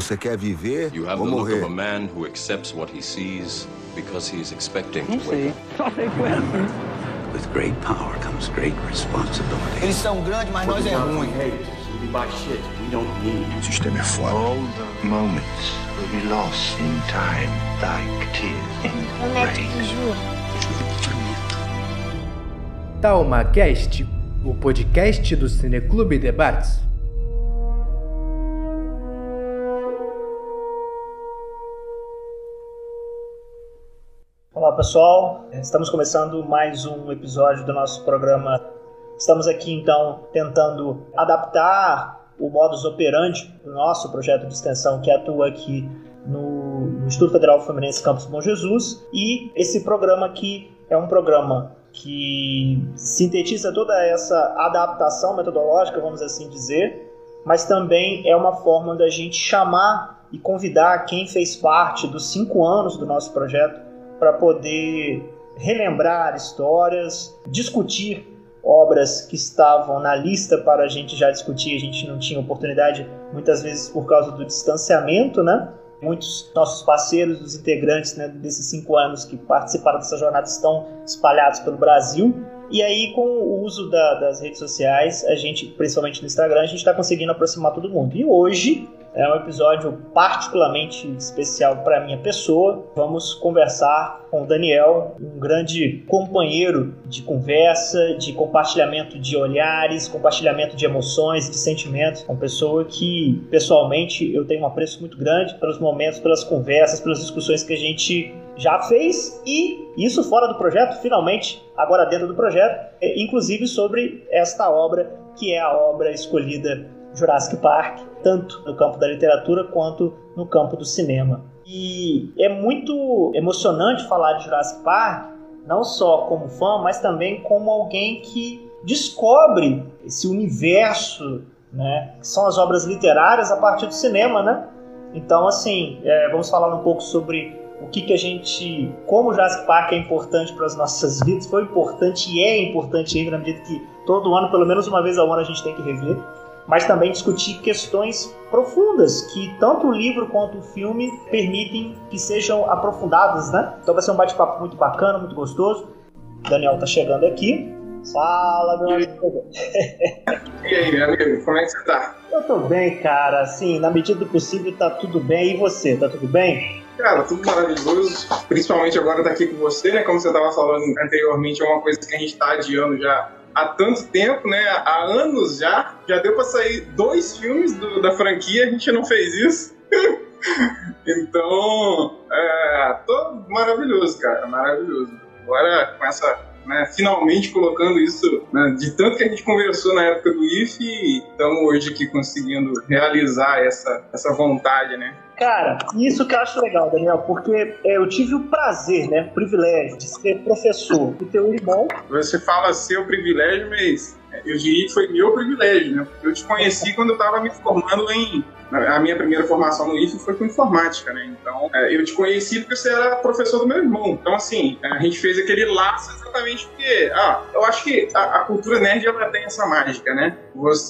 Você quer viver You have ou the look morrer? of a man who accepts what he sees because he is expecting to Não wake sei. up. Só sei que foi assim. With great power comes great responsibility. Eles são grandes, mas nós é ruim. O sistema é foda. All the moments will be lost in time, like tears in rain. TalmaCast, o podcast do Cineclube Debates. Olá pessoal, estamos começando mais um episódio do nosso programa. Estamos aqui então tentando adaptar o modus operandi do nosso projeto de extensão que atua aqui no Instituto Federal Fluminense Campus Bom Jesus. E esse programa aqui é um programa que sintetiza toda essa adaptação metodológica, vamos assim dizer, mas também é uma forma da gente chamar e convidar quem fez parte dos 5 anos do nosso projeto para poder relembrar histórias, discutir obras que estavam na lista para a gente já discutir. A gente não tinha oportunidade, muitas vezes por causa do distanciamento, né? Muitos nossos parceiros, os integrantes, né, desses 5 anos que participaram dessa jornada estão espalhados pelo Brasil. E aí, com o uso das redes sociais, a gente, principalmente no Instagram, a gente está conseguindo aproximar todo mundo. E hoje é um episódio particularmente especial para a minha pessoa. Vamos conversar com o Daniel, um grande companheiro de conversa, de compartilhamento de olhares, compartilhamento de emoções, de sentimentos. Uma pessoa que, pessoalmente, eu tenho um apreço muito grande pelos momentos, pelas conversas, pelas discussões que a gente já fez, e isso fora do projeto, finalmente, agora dentro do projeto, inclusive sobre esta obra, que é a obra escolhida Jurassic Park, tanto no campo da literatura quanto no campo do cinema. E é muito emocionante falar de Jurassic Park, não só como fã, mas também como alguém que descobre esse universo, né, que são as obras literárias a partir do cinema, né? Então, assim, vamos falar um pouco sobre o que a gente, como o Jurassic Park é importante para as nossas vidas, foi importante e é importante ainda, na medida que todo ano, pelo menos uma vez ao ano, a gente tem que rever, mas também discutir questões profundas que tanto o livro quanto o filme permitem que sejam aprofundadas, né? Então vai ser um bate-papo muito bacana, muito gostoso. O Daniel tá chegando aqui. Fala, meu amigo. E aí, meu amigo, como é que você tá? Eu tô bem, cara. Assim, na medida do possível tá tudo bem. E você, tá tudo bem? Cara, tudo maravilhoso, principalmente agora tá aqui com você, né? Como você tava falando anteriormente, é uma coisa que a gente tá adiando já há tanto tempo, né? Há anos já deu pra sair 2 filmes da franquia, a gente não fez isso. Então, tô maravilhoso, cara, maravilhoso. Agora, com essa, né, finalmente colocando isso, né, de tanto que a gente conversou na época do IF, estamos hoje aqui conseguindo realizar essa vontade, né? Cara, isso que eu acho legal, Daniel, porque eu tive o prazer, né, o privilégio de ser professor do teu irmão. Você fala seu privilégio, mas eu diria que foi meu privilégio, né? Porque eu te conheci quando eu estava me formando a minha primeira formação no IF foi com informática, né? Então, eu te conheci porque você era professor do meu irmão. Então, assim, a gente fez aquele laço exatamente porque, eu acho que a cultura nerd, ela tem essa mágica, né?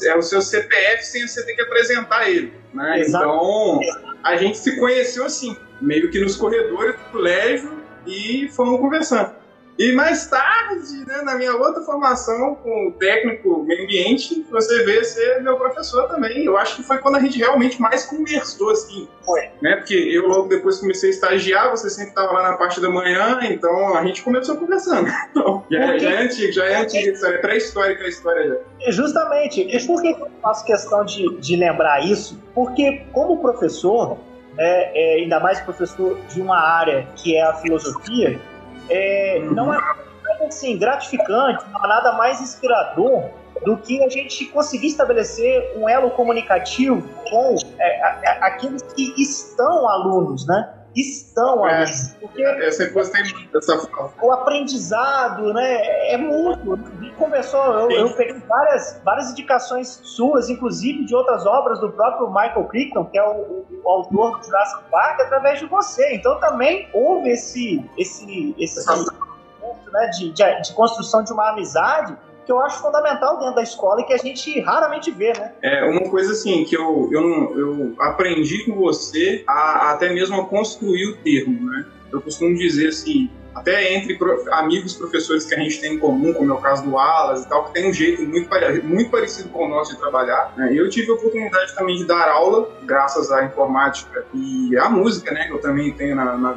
É o seu CPF sem você ter que apresentar ele, né? Então, a gente se conheceu assim, meio que nos corredores do colégio e fomos conversando. E mais tarde, né, na minha outra formação com o técnico meio ambiente, você veio ser meu professor também. Eu acho que foi quando a gente realmente mais conversou, assim. Foi. Né, porque eu logo depois comecei a estagiar, você sempre estava lá na parte da manhã, então a gente começou conversando. Então, já é antiga, é pré-histórica a história já. Justamente. E por que eu faço questão de lembrar isso? Porque como professor, ainda mais professor de uma área que é a filosofia, não é assim, gratificante, não há nada mais inspirador do que a gente conseguir estabelecer um elo comunicativo com aqueles que estão alunos, né? Alunos. Porque eu sempre gostei muito dessa forma. O aprendizado, né, é mútuo. Eu peguei várias indicações suas, inclusive de outras obras do próprio Michael Crichton, que é o autor do Jurassic Park, através de você. Então também houve esse né, de construção de uma amizade que eu acho fundamental dentro da escola e que a gente raramente vê, né? É uma coisa assim que eu aprendi com você até mesmo a construir o termo, né? Eu costumo dizer assim, até entre amigos professores que a gente tem em comum, como é o caso do Alas e tal, que tem um jeito muito parecido com o nosso de trabalhar, né? Eu tive a oportunidade também de dar aula, graças à informática e à música, né, que eu também tenho na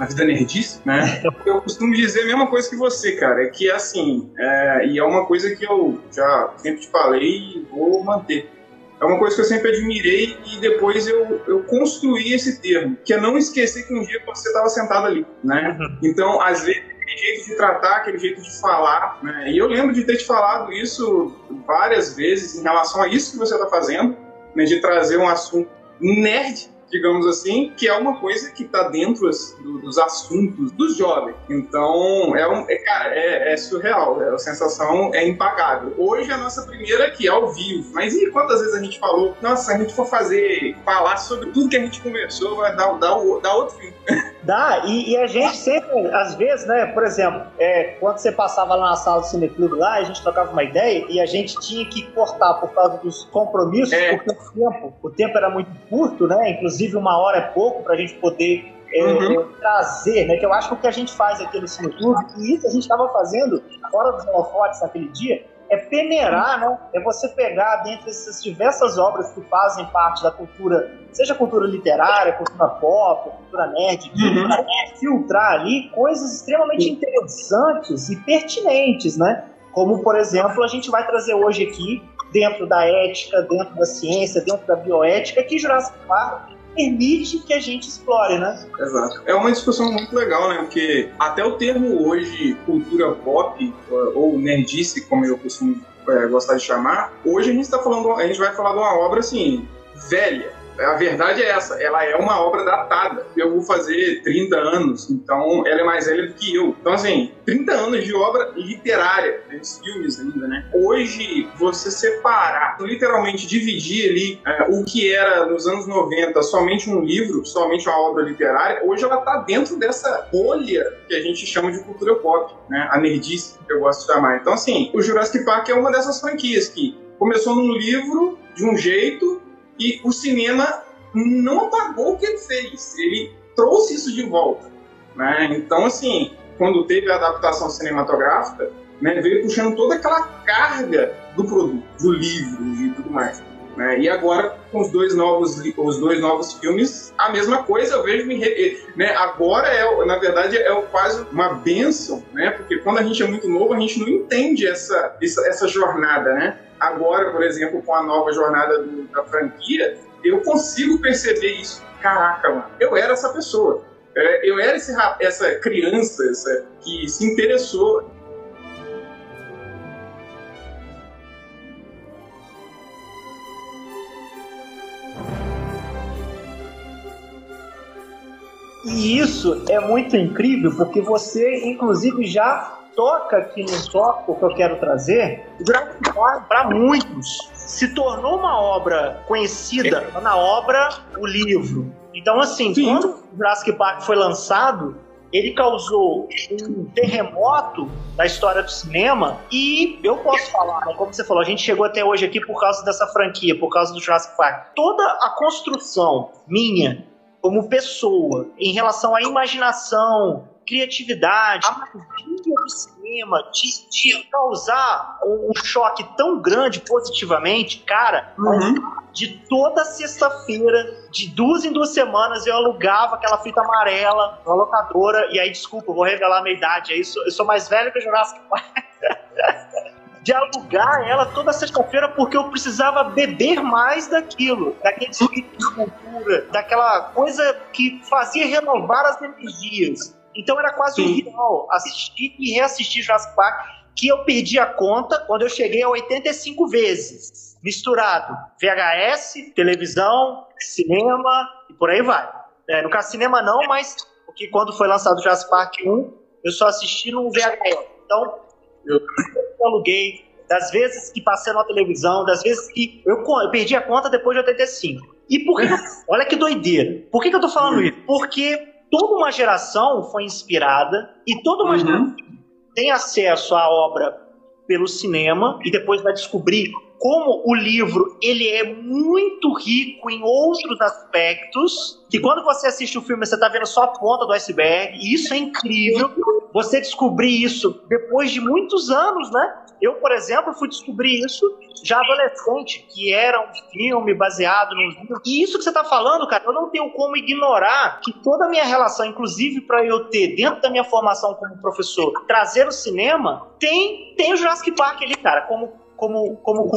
vida nerdice, né? Eu costumo dizer a mesma coisa que você, cara, que é assim, e é uma coisa que eu já sempre te falei e vou manter. É uma coisa que eu sempre admirei e depois eu construí esse termo, que é não esquecer que um dia você estava sentado ali, né? Então, às vezes, aquele jeito de tratar, aquele jeito de falar, né? E eu lembro de ter te falado isso várias vezes em relação a isso que você está fazendo, né? De trazer um assunto nerd, digamos assim, que é uma coisa que está dentro dos assuntos dos jovens. Então, cara, é surreal, a sensação é impagável. Hoje é a nossa primeira aqui, ao vivo. Mas e quantas vezes a gente falou, nossa, se a gente for falar sobre tudo que a gente conversou, vai dar outro fim. Dá, e a gente sempre, às vezes, né, por exemplo, quando você passava lá na sala do Cineclube lá, a gente trocava uma ideia e a gente tinha que cortar por causa dos compromissos, porque o tempo era muito curto, né, inclusive 1 hora é pouco pra gente poder trazer, né, que eu acho que o que a gente faz aqui no Cineclube, e isso a gente estava fazendo fora dos holofotes naquele dia, é peneirar, né? É você pegar dentre essas diversas obras que fazem parte da cultura, seja cultura literária, cultura pop, cultura nerd, filtrar ali coisas extremamente interessantes e pertinentes, né? Como, por exemplo, a gente vai trazer hoje aqui, dentro da ética, dentro da ciência, dentro da bioética, que Jurassic Park permite que a gente explore, né? Exato. É uma discussão muito legal, né? Porque até o termo hoje, cultura pop, ou nerdice, como eu costumo gostar de chamar, hoje a gente vai falar de uma obra, assim, velha. A verdade é essa, ela é uma obra datada. Eu vou fazer 30 anos, então ela é mais velha do que eu. Então, assim, 30 anos de obra literária, né, os filmes ainda, né? Hoje, você separar, literalmente dividir ali o que era nos anos 90 somente um livro, somente uma obra literária, hoje ela tá dentro dessa bolha que a gente chama de cultura pop, né? A nerdice, que eu gosto de chamar. Então, assim, o Jurassic Park é uma dessas franquias que começou num livro, de um jeito, e o cinema não apagou o que ele fez, ele trouxe isso de volta, né? Então, assim, quando teve a adaptação cinematográfica, né, veio puxando toda aquela carga do produto, do livro e tudo mais, né? E agora, com os dois novos filmes, a mesma coisa, eu vejo, né? Agora, na verdade, quase uma bênção, né? Porque quando a gente é muito novo, a gente não entende essa jornada, né? Agora, por exemplo, com a nova jornada da franquia, eu consigo perceber isso. Caraca, mano, eu era essa pessoa. Eu era essa criança que se interessou. E isso é muito incrível, porque você, inclusive, já toca aqui no tópico que eu quero trazer. Jurassic Park, para muitos, se tornou uma obra conhecida na obra O Livro. Então, assim, quando Jurassic Park foi lançado, ele causou um terremoto na história do cinema e eu posso falar, né, como você falou, a gente chegou até hoje aqui por causa dessa franquia, por causa do Jurassic Park. Toda a construção minha como pessoa em relação à imaginação, criatividade, a magia do cinema, de causar um choque tão grande positivamente, cara, de toda sexta-feira, de 2 em 2 semanas, eu alugava aquela fita amarela na locadora, e aí, desculpa, eu vou revelar a minha idade, aí eu sou mais velho que o Jurassic Park. De alugar ela toda sexta-feira porque eu precisava beber mais daquilo, daquele espírito de cultura, daquela coisa que fazia renovar as energias. Então era quase um ritual assistir e reassistir Jurassic Park, que eu perdi a conta quando eu cheguei a 85 vezes, misturado VHS, televisão, cinema e por aí vai. No caso cinema não, mas porque quando foi lançado Jurassic Park 1, eu só assisti no VHS. Então eu aluguei, das vezes que passei na televisão, das vezes que eu perdi a conta depois de 85. E por que? Olha que doideira. Por que eu tô falando isso? Porque toda uma geração foi inspirada e toda uma geração tem acesso à obra pelo cinema e depois vai descobrir como o livro ele é muito rico em outros aspectos, que quando você assiste o filme você está vendo só a ponta do iceberg, e isso é incrível, você descobrir isso depois de muitos anos, né? Eu, por exemplo, fui descobrir isso já adolescente, que era um filme baseado no livro. E isso que você está falando, cara, eu não tenho como ignorar que toda a minha relação, inclusive para eu ter, dentro da minha formação como professor, trazer o cinema, tem o Jurassic Park ali, cara, como culpa.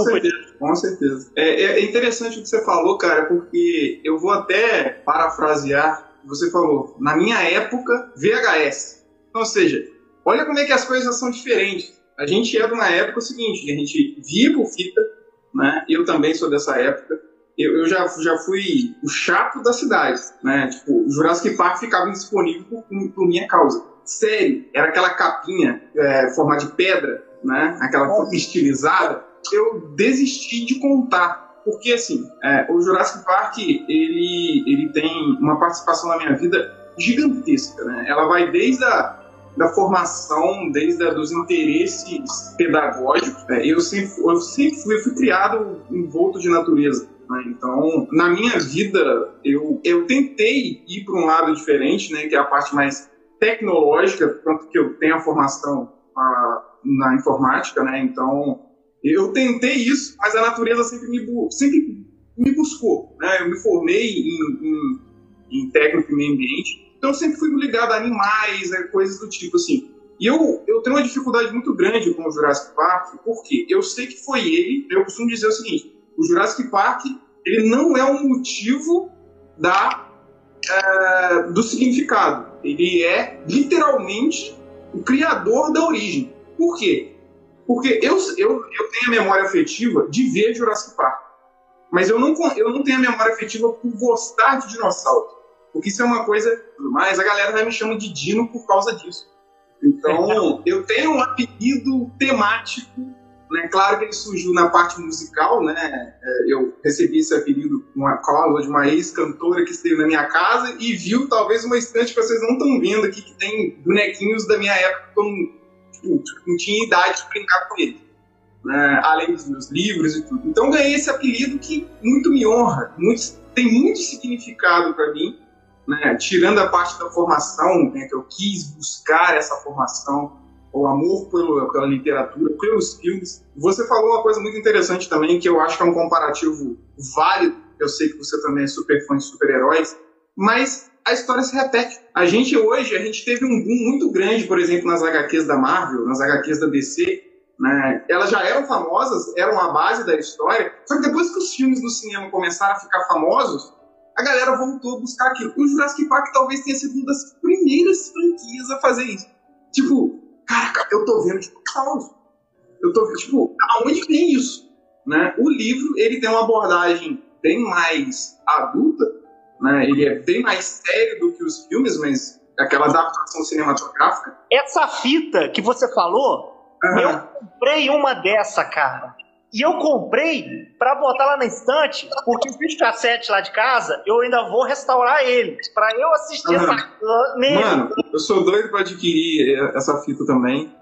Com certeza. É interessante o que você falou, cara, porque eu vou até parafrasear o que você falou. Na minha época, VHS. Ou seja, olha como é que as coisas são diferentes. A gente era na época o seguinte, a gente via por fita, né? Eu também sou dessa época. Eu já fui o chato da cidade, né? Tipo, o Jurassic Park ficava indisponível por minha causa. Sério, era aquela capinha forma de pedra, né? Aquela foto estilizada. Eu desisti de contar, porque assim, o Jurassic Park ele tem uma participação na minha vida gigantesca, né? Ela vai desde da formação, desde dos interesses pedagógicos. Eu sempre fui criado envolto de natureza, né? Então, na minha vida, eu tentei ir para um lado diferente, né? Que é a parte mais tecnológica, tanto que eu tenho a formação na informática, né? Então, eu tentei isso, mas a natureza sempre me buscou, né? Eu me formei em técnico em meio ambiente, então eu sempre fui ligado a animais, coisas do tipo assim. E eu tenho uma dificuldade muito grande com o Jurassic Park, porque eu sei que foi ele. Eu costumo dizer o seguinte: o Jurassic Park ele não é um motivo do significado. Ele é literalmente o criador da origem. Por quê? Porque eu tenho a memória afetiva de ver Jurassic Park, mas eu não tenho a memória afetiva por gostar de dinossauro. Porque isso é uma coisa, mas a galera me chama de Dino por causa disso. Então, eu tenho um apelido temático, né? Claro que ele surgiu na parte musical, né? Eu recebi esse apelido com a causa de uma ex-cantora que esteve na minha casa e viu talvez uma estante que vocês não estão vendo aqui, que tem bonequinhos da minha época que eu não tinha idade de brincar com eles, né? Além dos meus livros e tudo. Então, ganhei esse apelido que muito me honra, tem muito significado para mim. Né, tirando a parte da formação, né, que eu quis buscar essa formação, o amor pela literatura, pelos filmes. Você falou uma coisa muito interessante também, que eu acho que é um comparativo válido. Eu sei que você também é super fã de super-heróis, mas a história se repete. A gente teve um boom muito grande, por exemplo, nas HQs da Marvel, nas HQs da DC, né? Elas já eram famosas, eram a base da história, só que depois que os filmes no cinema começaram a ficar famosos, a galera voltou a buscar aquilo. E o Jurassic Park talvez tenha sido uma das primeiras franquias a fazer isso. Tipo, caraca, eu tô vendo dinossauros. Eu tô vendo, tipo, aonde vem isso? Né? O livro, ele tem uma abordagem bem mais adulta, né? Ele é bem mais sério do que os filmes, mas aquela adaptação cinematográfica. Essa fita que você falou, eu comprei uma dessa, cara. E eu comprei pra botar lá na estante, porque o videocassete lá de casa, eu ainda vou restaurar ele, pra eu assistir essa nele. Mano, eu sou doido pra adquirir essa fita também.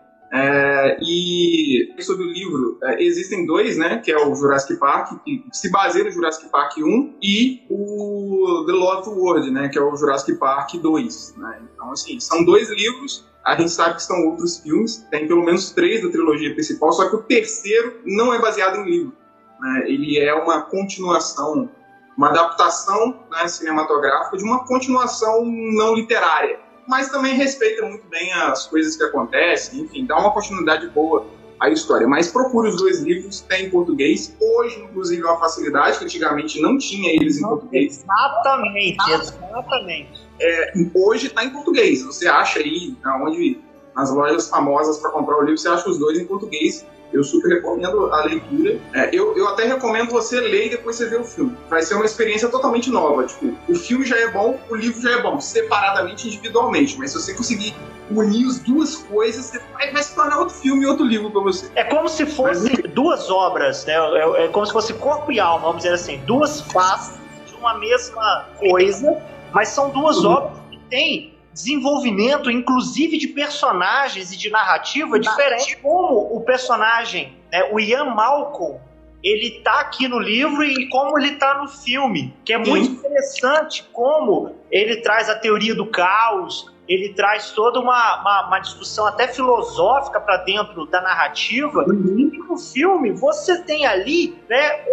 E sobre o livro, existem dois, né? Que é o Jurassic Park, que se baseia no Jurassic Park 1, e o The Lost World, né? Que é o Jurassic Park 2. Né? Então, assim, são dois livros. A gente sabe que são outros filmes, tem pelo menos 3 da trilogia principal, só que o terceiro não é baseado em livro, né? Ele é uma continuação, uma adaptação, né, cinematográfica de uma continuação não literária, mas também respeita muito bem as coisas que acontecem, enfim, dá uma continuidade boa à história. Mas procure os dois livros, tem em português, hoje inclusive é uma facilidade, que antigamente não tinha eles em português. Exatamente. Hoje está em português. Você acha aí, nas lojas famosas para comprar o livro, você acha os dois em português. Eu super recomendo a leitura. Eu até recomendo você ler e depois você ver o filme. Vai ser uma experiência totalmente nova. Tipo, o filme já é bom, o livro já é bom, separadamente, individualmente. Mas se você conseguir unir as duas coisas, vai se tornar outro filme e outro livro para você. É como se fossem duas obras, né? É como se fosse corpo e alma, vamos dizer assim. Duas faces de uma mesma coisa, mas são duas obras que têm desenvolvimento, inclusive de personagens e de narrativa diferente. Como o personagem, né, o Ian Malcolm, ele tá aqui no livro e como ele tá no filme, que é muito interessante como ele traz a teoria do caos, ele traz toda uma discussão até filosófica para dentro da narrativa. E no filme você tem ali, né,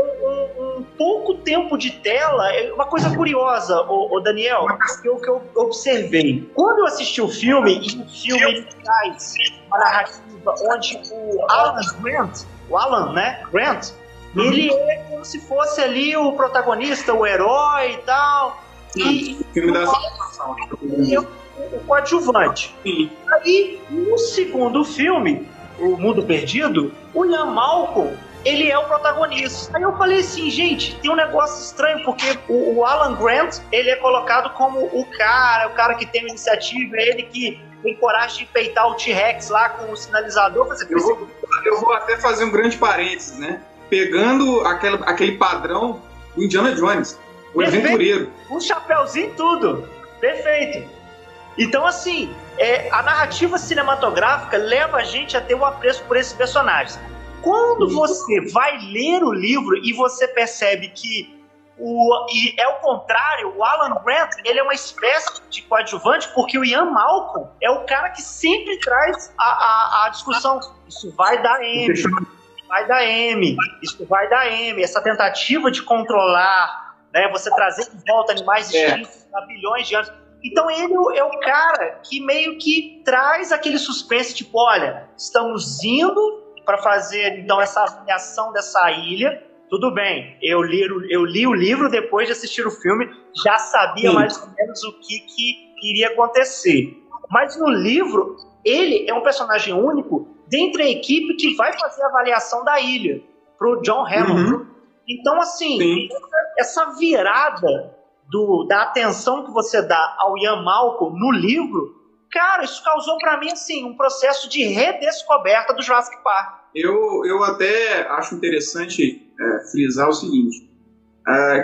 um pouco tempo de tela. Uma coisa curiosa, o Daniel, que eu observei. Quando eu assisti o filme, e o filme ele traz uma narrativa onde o Alan Grant, ele é como se fosse ali o protagonista, o herói e tal. E o coadjuvante. Aí, no segundo filme, O Mundo Perdido, o Ian Malcolm, ele é o protagonista. Aí eu falei assim, gente, tem um negócio estranho, porque o Alan Grant, ele é colocado como o cara que tem uma iniciativa, ele que tem coragem de peitar o T-Rex lá com o sinalizador. Eu vou até fazer um grande parênteses, né? Pegando aquele padrão do Indiana Jones, o aventureiro. Um chapéuzinho e tudo. Perfeito. Então, assim, a narrativa cinematográfica leva a gente a ter um apreço por esses personagens. Quando você vai ler o livro e você percebe que e é o contrário, o Alan Grant, ele é uma espécie de coadjuvante, porque o Ian Malcolm é o cara que sempre traz a discussão. Isso vai dar M, isso vai dar M, essa tentativa de controlar, né, você trazer de volta animais extintos há bilhões de anos. Então ele é o cara que meio que traz aquele suspense, tipo, olha, estamos indo para fazer então essa avaliação dessa ilha. Tudo bem, eu li o livro depois de assistir o filme, já sabia mais ou menos o que iria acontecer. Mas no livro, ele é um personagem único dentre a equipe que vai fazer a avaliação da ilha, pro John Hammond. Então, assim, essa virada da atenção que você dá ao Ian Malcolm no livro, cara, isso causou para mim assim, um processo de redescoberta do Jurassic Park. Eu até acho interessante frisar o seguinte,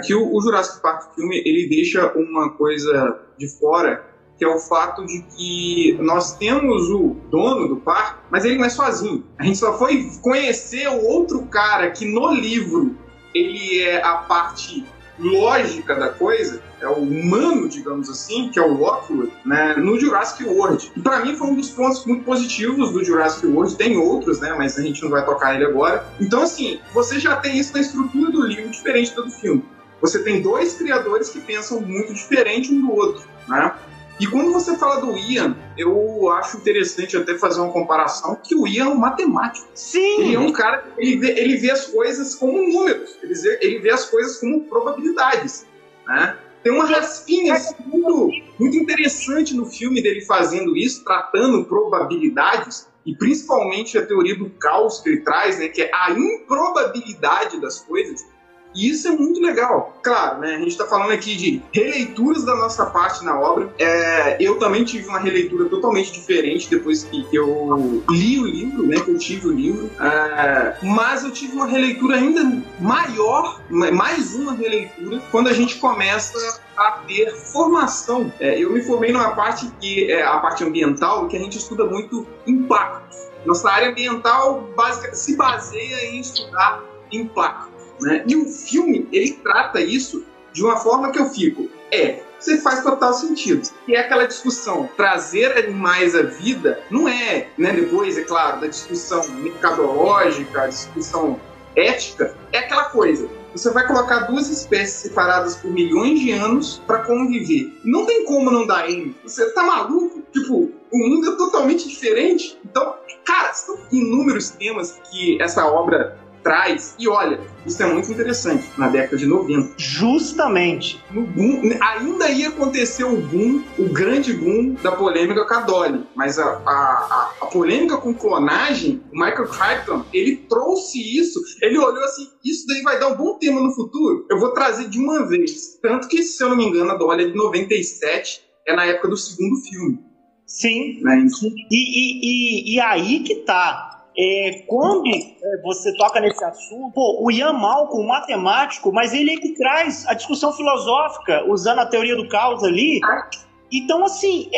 que o Jurassic Park filme, ele deixa uma coisa de fora, que é o fato de que nós temos o dono do parque, mas ele não é sozinho. A gente só foi conhecer o outro cara que no livro ele é a parte lógica da coisa, é o humano, digamos assim, que é o Lockwood, né, no Jurassic World. E para mim foi um dos pontos muito positivos do Jurassic World. Tem outros, né, mas a gente não vai tocar ele agora. Então, assim, você já tem isso na estrutura do livro, diferente do filme. Você tem dois criadores que pensam muito diferente um do outro, né? E quando você fala do Ian, eu acho interessante até fazer uma comparação, que o Ian é um matemático. Sim! Ele é um cara, ele vê as coisas como números, ele vê as coisas como probabilidades, né? Tem uma raspinha assim, muito interessante no filme dele fazendo isso, tratando probabilidades, e principalmente a teoria do caos que ele traz, né, que é a improbabilidade das coisas. E isso é muito legal. Claro, né, a gente está falando aqui de releituras da nossa parte na obra. Eu também tive uma releitura totalmente diferente depois que eu li o livro, né, que eu tive o livro. Mas eu tive uma releitura ainda maior, mais uma releitura, quando a gente começa a ter formação. Eu me formei numa parte que é a parte ambiental, que a gente estuda muito impactos. Nossa área ambiental se baseia em estudar impactos. Né? E o filme, ele trata isso de uma forma que eu fico, você faz total sentido. E é aquela discussão, trazer animais à vida, não é, né, depois, é claro, da discussão mercadológica, a discussão ética, é aquela coisa, você vai colocar duas espécies separadas por milhões de anos para conviver. Não tem como não dar M. Você tá maluco? Tipo, o mundo é totalmente diferente. Então, cara, são inúmeros temas que essa obra traz, e olha, isso é muito interessante, na década de 90. Justamente. No boom, ainda ia acontecer o grande boom da polêmica com a Dolly, mas a polêmica com clonagem, o Michael Crichton, ele trouxe isso, ele olhou assim, isso daí vai dar um bom tema no futuro, eu vou trazer de uma vez. Tanto que, se eu não me engano, a Dolly é de 97, é na época do segundo filme. Sim, né? E aí que tá. Quando você toca nesse assunto, o Ian Malcolm, matemático, mas ele é que traz a discussão filosófica, usando a teoria do caos ali, Então, assim,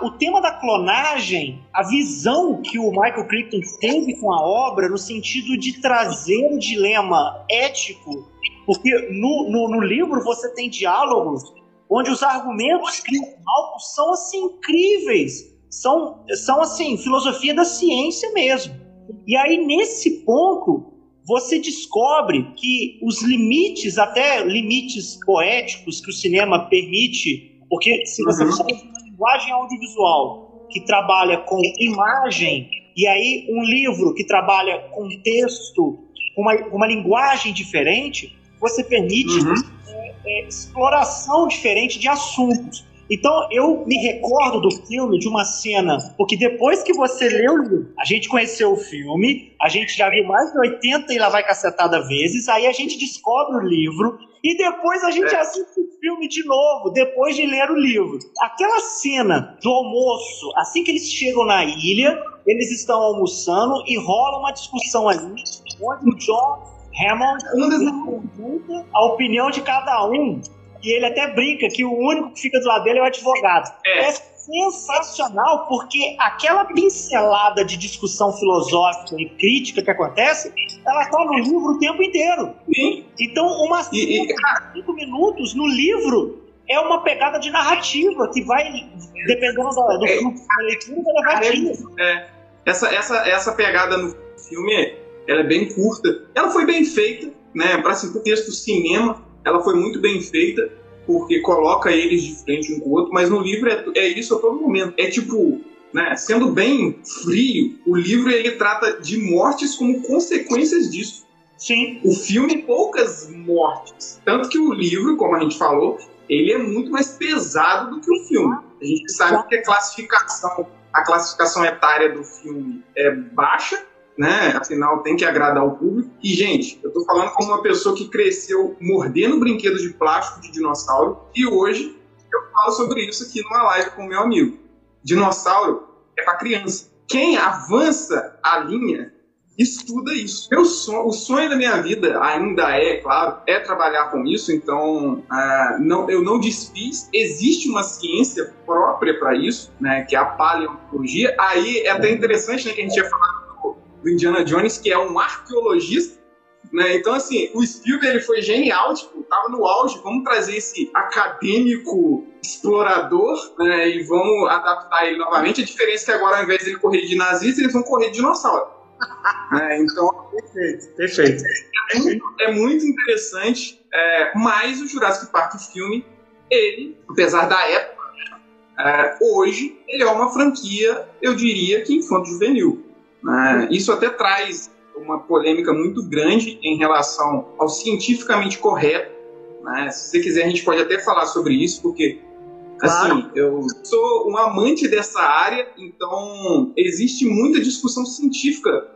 o tema da clonagem, a visão que o Michael Crichton teve com a obra, no sentido de trazer um dilema ético, porque no livro você tem diálogos onde os argumentos críticos são, assim, incríveis, são assim, filosofia da ciência mesmo. E aí, nesse ponto, você descobre que os limites, até limites poéticos que o cinema permite. Porque se você fala de uma linguagem audiovisual que trabalha com imagem, e aí um livro que trabalha com texto, uma linguagem diferente, você permite exploração diferente de assuntos. Então, eu me recordo do filme, de uma cena, porque depois que você leu o livro, a gente conheceu o filme, a gente já viu mais de 80 e lá vai cacetada vezes, aí a gente descobre o livro, e depois a gente assiste o filme de novo, depois de ler o livro. Aquela cena do almoço, assim que eles chegam na ilha, eles estão almoçando e rola uma discussão ali, onde o John Hammond pergunta a opinião de cada um, e ele até brinca que o único que fica do lado dele é o advogado. É sensacional, porque aquela pincelada de discussão filosófica e crítica que acontece, ela está no livro o tempo inteiro. Sim. Então, uma cena de 5 minutos no livro é uma pegada de narrativa que vai, dependendo do fluxo da leitura, vai levar dias. Essa pegada no filme, ela é bem curta. Ela foi bem feita, né? Para o texto cinema, ela foi muito bem feita, porque coloca eles de frente um com o outro, mas no livro é isso a todo momento. É tipo, né, sendo bem frio, o livro ele trata de mortes como consequências disso. Sim. O filme, poucas mortes. Tanto que o livro, como a gente falou, ele é muito mais pesado do que o filme. A gente sabe que a classificação etária do filme é baixa, né? Afinal, tem que agradar o público. E, gente, eu tô falando como uma pessoa que cresceu mordendo brinquedos de plástico de dinossauro, e hoje eu falo sobre isso aqui numa live com o meu amigo. Dinossauro é pra criança. Quem avança a linha estuda isso. O sonho da minha vida ainda claro, é trabalhar com isso, então eu não desfiz. Existe uma ciência própria para isso, né, que é a paleontologia. Aí é até interessante, né, que a gente tinha falado do Indiana Jones, que é um arqueologista, né? Então, assim, o Spielberg ele foi genial, tipo, tava no auge, vamos trazer esse acadêmico explorador, né, e vamos adaptar ele novamente. A diferença é que agora, ao invés de ele correr de nazista, eles vão correr de dinossauro. Então, perfeito. É muito interessante, mas o Jurassic Park filme, ele, apesar da época, hoje, ele é uma franquia, eu diria que infanto-juvenil. Isso até traz uma polêmica muito grande em relação ao cientificamente correto, né? Se você quiser, a gente pode até falar sobre isso, porque assim, eu sou um amante dessa área, então existe muita discussão científica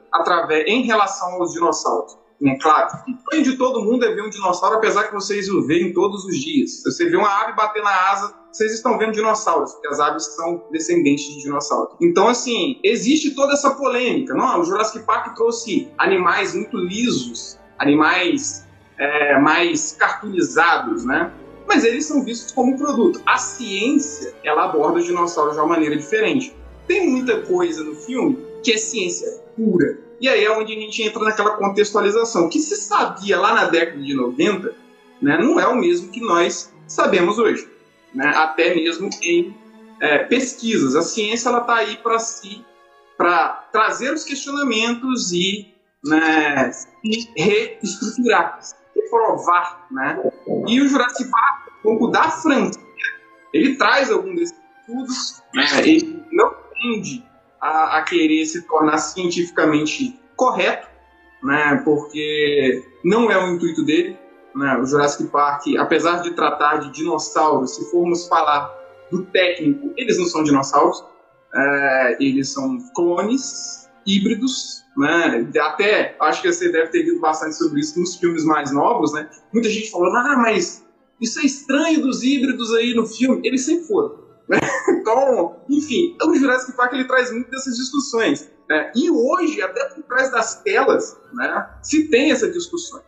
em relação aos dinossauros. Claro, o sonho de todo mundo é ver um dinossauro, apesar que vocês o veem todos os dias. Se você vê uma ave bater na asa, vocês estão vendo dinossauros, porque as aves são descendentes de dinossauros. Então, assim, existe toda essa polêmica. Não, o Jurassic Park trouxe animais muito lisos, animais mais cartoonizados, né? Mas eles são vistos como produto. A ciência, ela aborda os dinossauros de uma maneira diferente. Tem muita coisa no filme que é ciência pura. E aí é onde a gente entra naquela contextualização. O que se sabia lá na década de 90, né, não é o mesmo que nós sabemos hoje. Né? Até mesmo em pesquisas. A ciência está aí para trazer os questionamentos e, né, reestruturar, reprovar. Né? E o Jurassic Park, como da franquia, ele traz algum desses estudos, né? Ele não tende a querer se tornar cientificamente correto, né, porque não é o intuito dele. Né, o Jurassic Park, apesar de tratar de dinossauros, se formos falar do técnico, eles não são dinossauros, eles são clones, híbridos, né, até acho que você deve ter lido bastante sobre isso nos filmes mais novos, né, muita gente falou, mas isso é estranho dos híbridos aí no filme, eles sempre foram. Então, enfim, o Jurassic Park ele traz muito dessas discussões, né? E hoje, até por trás das telas, né, se tem essa discussão.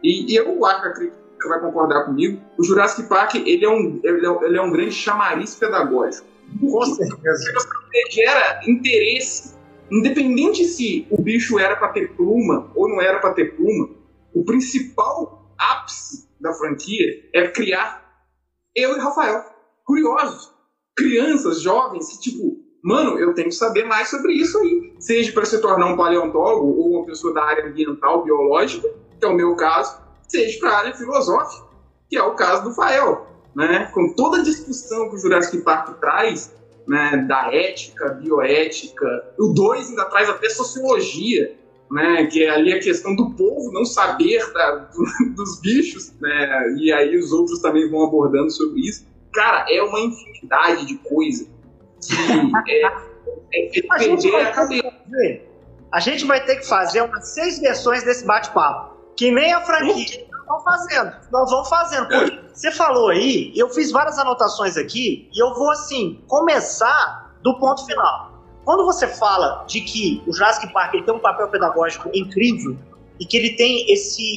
E eu acredito você vai concordar comigo, o Jurassic Park ele é um grande chamariz pedagógico. Com certeza. Você gera interesse, independente se o bicho era para ter pluma ou não era para ter pluma, o principal ápice da franquia é criar eu e Rafael, curiosos, crianças, jovens, que tipo, mano, eu tenho que saber mais sobre isso aí. Seja para se tornar um paleontólogo ou uma pessoa da área ambiental, biológica, que é o meu caso, seja para a área filosófica, que é o caso do Fael, né? Com toda a discussão que o Jurassic Park traz, né, da ética, bioética, o 2 ainda traz até sociologia, né, que é ali a questão do povo não saber dos bichos, né, e aí os outros também vão abordando sobre isso. Cara, é uma infinidade de coisa que a gente vai ter que fazer umas 6 versões desse bate-papo, que nem a franquia. Nós vamos fazendo. Porque você falou aí, eu fiz várias anotações aqui, e eu vou, assim, começar do ponto final. Quando você fala de que o Jurassic Park ele tem um papel pedagógico incrível, e que ele tem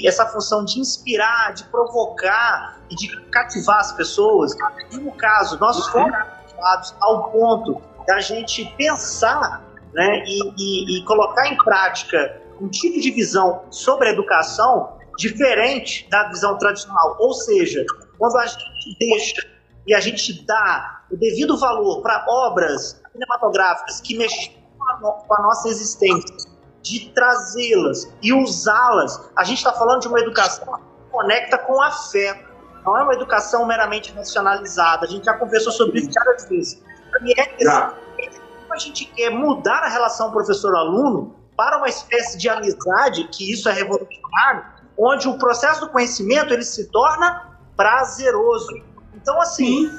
essa função de inspirar, de provocar e de cativar as pessoas, e no caso, nós fomos cativados ao ponto da gente pensar, né, e colocar em prática um tipo de visão sobre a educação diferente da visão tradicional. Ou seja, quando a gente deixa e a gente dá o devido valor para obras cinematográficas que mexem com a nossa existência, de trazê-las e usá-las, a gente está falando de uma educação que conecta com afeto. Não é uma educação meramente racionalizada. A gente já conversou sobre isso várias vezes. E a gente quer mudar a relação professor-aluno para uma espécie de amizade, que isso é revolucionário, onde o processo do conhecimento ele se torna prazeroso. Então, assim,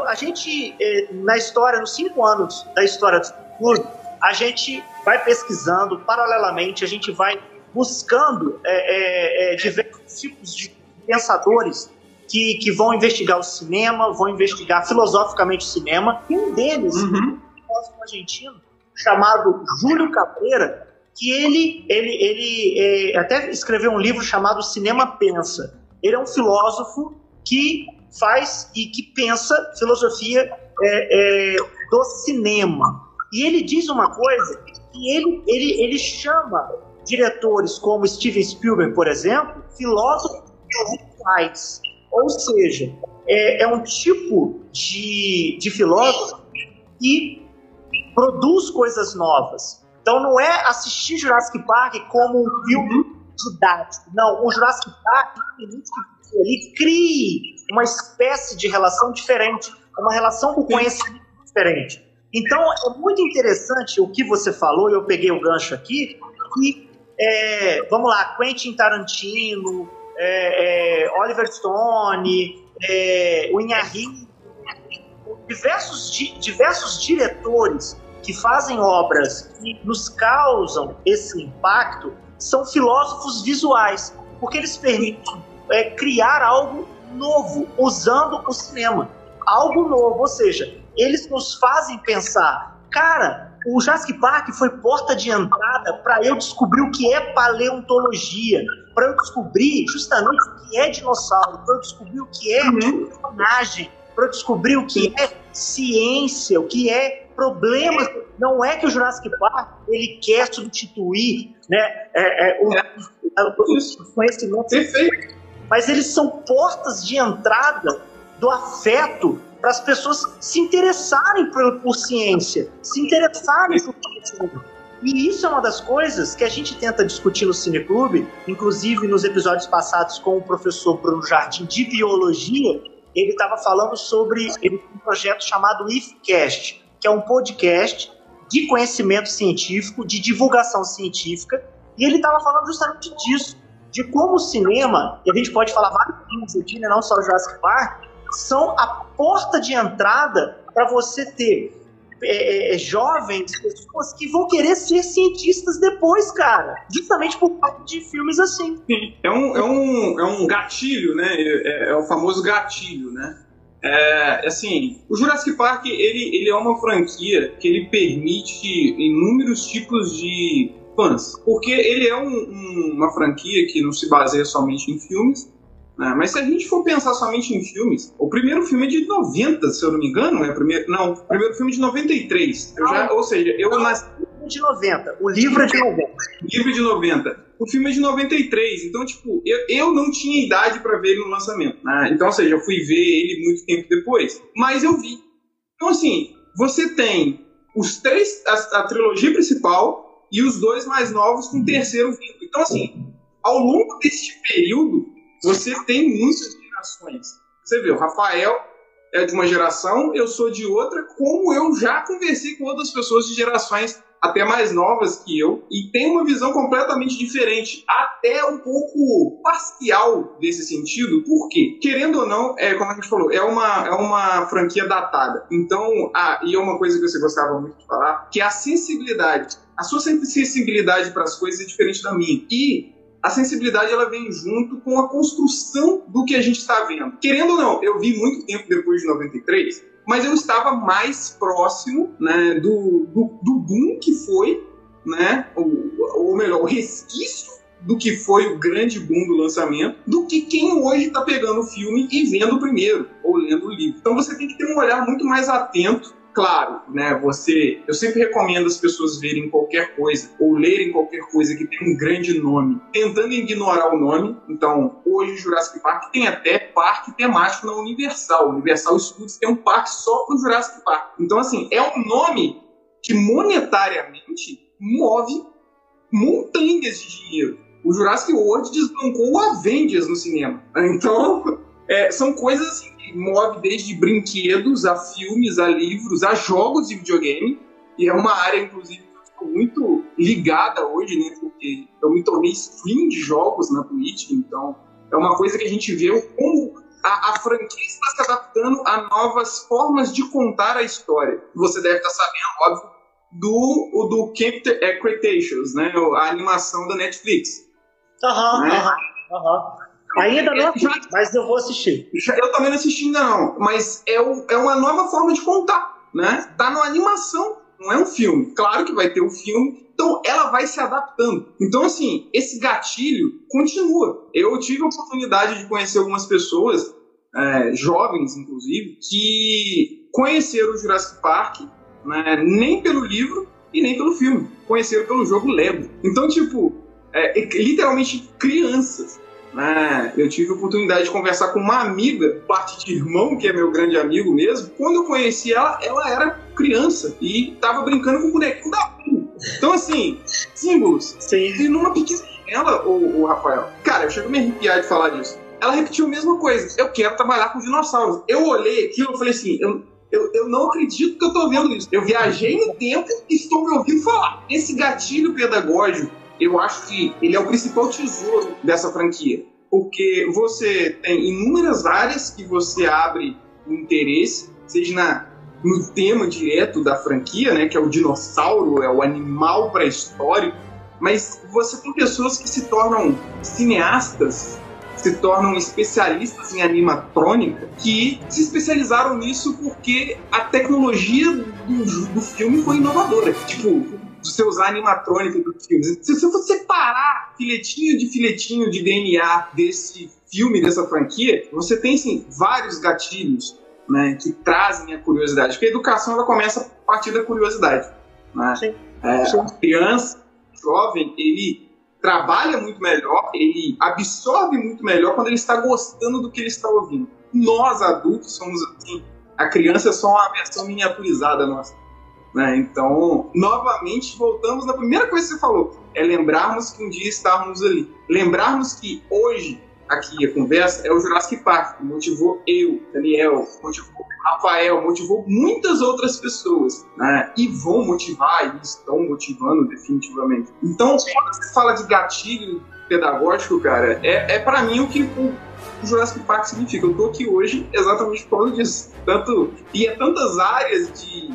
a gente, na história, nos 5 anos da história do futuro, a gente vai pesquisando, paralelamente, a gente vai buscando diversos tipos de pensadores que vão investigar o cinema, vão investigar filosoficamente o cinema, e um deles, um filósofo argentino, chamado Júlio Cabrera, que ele até escreveu um livro chamado Cinema Pensa. Ele é um filósofo que faz e que pensa filosofia do cinema. E ele diz uma coisa, que ele chama diretores como Steven Spielberg, por exemplo, filósofos visuais. Ou seja, é um tipo de filósofo que produz coisas novas. Então não é assistir Jurassic Park como um filme didático. Não, o Jurassic Park permite que ele crie uma espécie de relação diferente, uma relação com conhecimento diferente. Então é muito interessante o que você falou, e eu peguei o gancho aqui, que, vamos lá, Quentin Tarantino, Oliver Stone, o Inharritu, diversos diretores que fazem obras que nos causam esse impacto são filósofos visuais, porque eles permitem criar algo novo usando o cinema. Algo novo, ou seja, eles nos fazem pensar, cara, o Jurassic Park foi porta de entrada para eu descobrir o que é paleontologia, para eu descobrir justamente o que é dinossauro, para eu descobrir o que é clonagem, para eu descobrir o que é ciência, o que é problemas. Não é que o Jurassic Park ele quer substituir, né, os conhecimentos, mas eles são portas de entrada do afeto para as pessoas se interessarem por ciência, se interessarem por conhecimento. E isso é uma das coisas que a gente tenta discutir no Cineclube, inclusive nos episódios passados com o professor Bruno Jardim de Biologia. Ele estava falando sobre um projeto chamado IFCast, que é um podcast de conhecimento científico, de divulgação científica, e ele estava falando justamente disso, de como o cinema, e a gente pode falar vários filmes aqui, né, não só o Jurassic Park, são a porta de entrada para você ter jovens, pessoas que vão querer ser cientistas depois, cara, justamente por parte de filmes assim. É um gatilho, né? É o famoso gatilho, né? Assim, o Jurassic Park ele é uma franquia que ele permite inúmeros tipos de fãs, porque ele é uma franquia que não se baseia somente em filmes, Mas se a gente for pensar somente em filmes, o primeiro filme é de 90, se eu não me engano, o primeiro filme é de 93. Ou seja, eu nasci... de 90, o livro é de 90. O livro é de 90. O filme é de 93, então, tipo, eu não tinha idade pra ver ele no lançamento, né? Então, ou seja, eu fui ver ele muito tempo depois. Mas eu vi. Então, assim, você tem os três, a trilogia principal e os dois mais novos com o terceiro vindo. Então, assim, ao longo deste período, você tem muitas gerações. Você vê, o Rafael é de uma geração, eu sou de outra, como eu já conversei com outras pessoas de gerações até mais novas que eu, e tem uma visão completamente diferente, até um pouco parcial desse sentido. Por quê? Querendo ou não, como a gente falou, é uma franquia datada. Então, e é uma coisa que você gostava muito de falar, que é a sensibilidade. A sua sensibilidade para as coisas é diferente da minha. E a sensibilidade, ela vem junto com a construção do que a gente está vendo. Querendo ou não, eu vi muito tempo depois de 93, mas eu estava mais próximo, né, do boom que foi, né, ou melhor, o resquício do que foi o grande boom do lançamento, do que quem hoje está pegando o filme e vendo o primeiro, ou lendo o livro. Então você tem que ter um olhar muito mais atento. Claro, né, eu sempre recomendo as pessoas verem qualquer coisa, ou lerem qualquer coisa que tem um grande nome, tentando ignorar o nome. Então, hoje Jurassic Park tem até parque temático na Universal. Universal Studios tem um parque só para o Jurassic Park. Então, assim, é um nome que monetariamente move montanhas de dinheiro. O Jurassic World desbancou o Avengers no cinema. Então, são coisas assim, move desde brinquedos a filmes, a livros, a jogos de videogame, e é uma área, inclusive, que eu estou muito ligada hoje, né, porque eu me tornei stream de jogos na Twitch, então é uma coisa que a gente vê como a franquia está se adaptando a novas formas de contar a história. Você deve estar sabendo, óbvio, do Camp Cretaceous, né, a animação da Netflix. Ainda não assisti, mas eu vou assistir. Eu também não assisti ainda não, mas é uma nova forma de contar, né? Tá numa animação, não é um filme. Claro que vai ter o filme, então ela vai se adaptando. Então, assim, esse gatilho continua. Eu tive a oportunidade de conhecer algumas pessoas, jovens inclusive, que conheceram o Jurassic Park, né, nem pelo livro e nem pelo filme. Conheceram pelo jogo Lego. Então, tipo, literalmente crianças. Eu tive a oportunidade de conversar com uma amiga, parte de irmão, que é meu grande amigo mesmo. Quando eu conheci ela era criança e estava brincando com o bonequinho da Pooh. Então, assim, símbolos. Sim. E numa pequena ela, o Rafael, cara, eu chego a me arrepiar de falar disso. Ela repetiu a mesma coisa. Eu quero trabalhar com dinossauros. Eu olhei aquilo e falei assim, eu não acredito que eu tô vendo isso. Eu viajei no tempo e estou me ouvindo falar. Esse gatilho pedagógico, eu acho que ele é o principal tesouro dessa franquia, porque você tem inúmeras áreas que você abre o interesse, seja no tema direto da franquia, né, que é o dinossauro, é o animal pré-histórico, mas você tem pessoas que se tornam cineastas, se tornam especialistas em animatrônica, que se especializaram nisso porque a tecnologia do filme foi inovadora. Tipo, você usar animatrônica do filme. Se você for separar filetinho de DNA desse filme, dessa franquia, você tem, assim, vários gatilhos, né, que trazem a curiosidade. Porque a educação, ela começa a partir da curiosidade, né? Sim. A criança, o jovem, ele trabalha muito melhor, ele absorve muito melhor quando ele está gostando do que ele está ouvindo. Nós, adultos, somos assim. A criança é só uma versão miniaturizada nossa. Então, novamente, voltamos na primeira coisa que você falou, é lembrarmos que um dia estávamos ali. Lembrarmos que hoje, aqui a conversa, é o Jurassic Park, que motivou eu, Daniel, motivou Rafael, motivou muitas outras pessoas, né? E vão motivar, e estão motivando definitivamente. Então, quando você fala de gatilho pedagógico, cara, é para mim o que o Jurassic Park significa. Eu tô aqui hoje exatamente por causa disso. E é tantas áreas de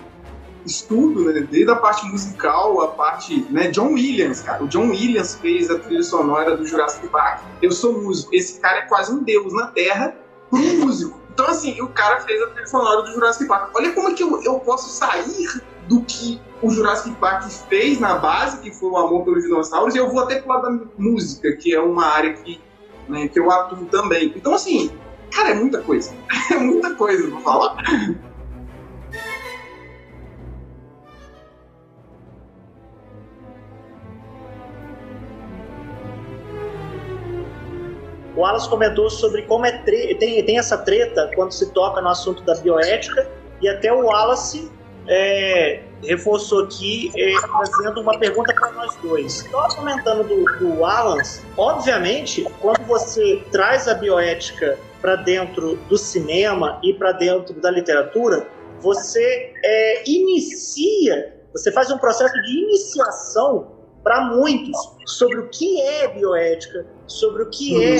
estudo, né? Desde a parte musical, a parte, né? John Williams, cara. O John Williams fez a trilha sonora do Jurassic Park. Eu sou músico. Esse cara é quase um deus na Terra para um músico. Então, assim, o cara fez a trilha sonora do Jurassic Park. Olha como é que eu posso sair do que o Jurassic Park fez na base, que foi o amor pelos dinossauros, e eu vou até pro lado da música, que é uma área que né, que eu atuo também. Então, assim, cara, é muita coisa. É muita coisa pra falar. O Wallace comentou sobre como tem essa treta quando se toca no assunto da bioética, e até o Wallace reforçou aqui, fazendo uma pergunta para nós dois. Então, comentando do Wallace, obviamente, quando você traz a bioética para dentro do cinema e para dentro da literatura, você você faz um processo de iniciação para muitos sobre o que é bioética, sobre o que é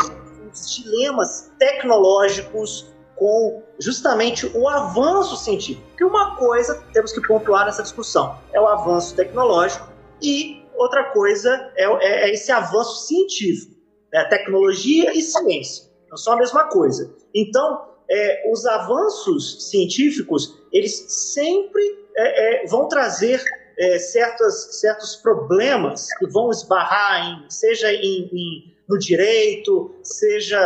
os dilemas tecnológicos com justamente o avanço científico. Porque uma coisa temos que pontuar nessa discussão é o avanço tecnológico e outra coisa é esse avanço científico, né? Tecnologia e ciência não são a mesma coisa. Então, os avanços científicos, eles sempre vão trazer certos problemas que vão esbarrar seja no direito, seja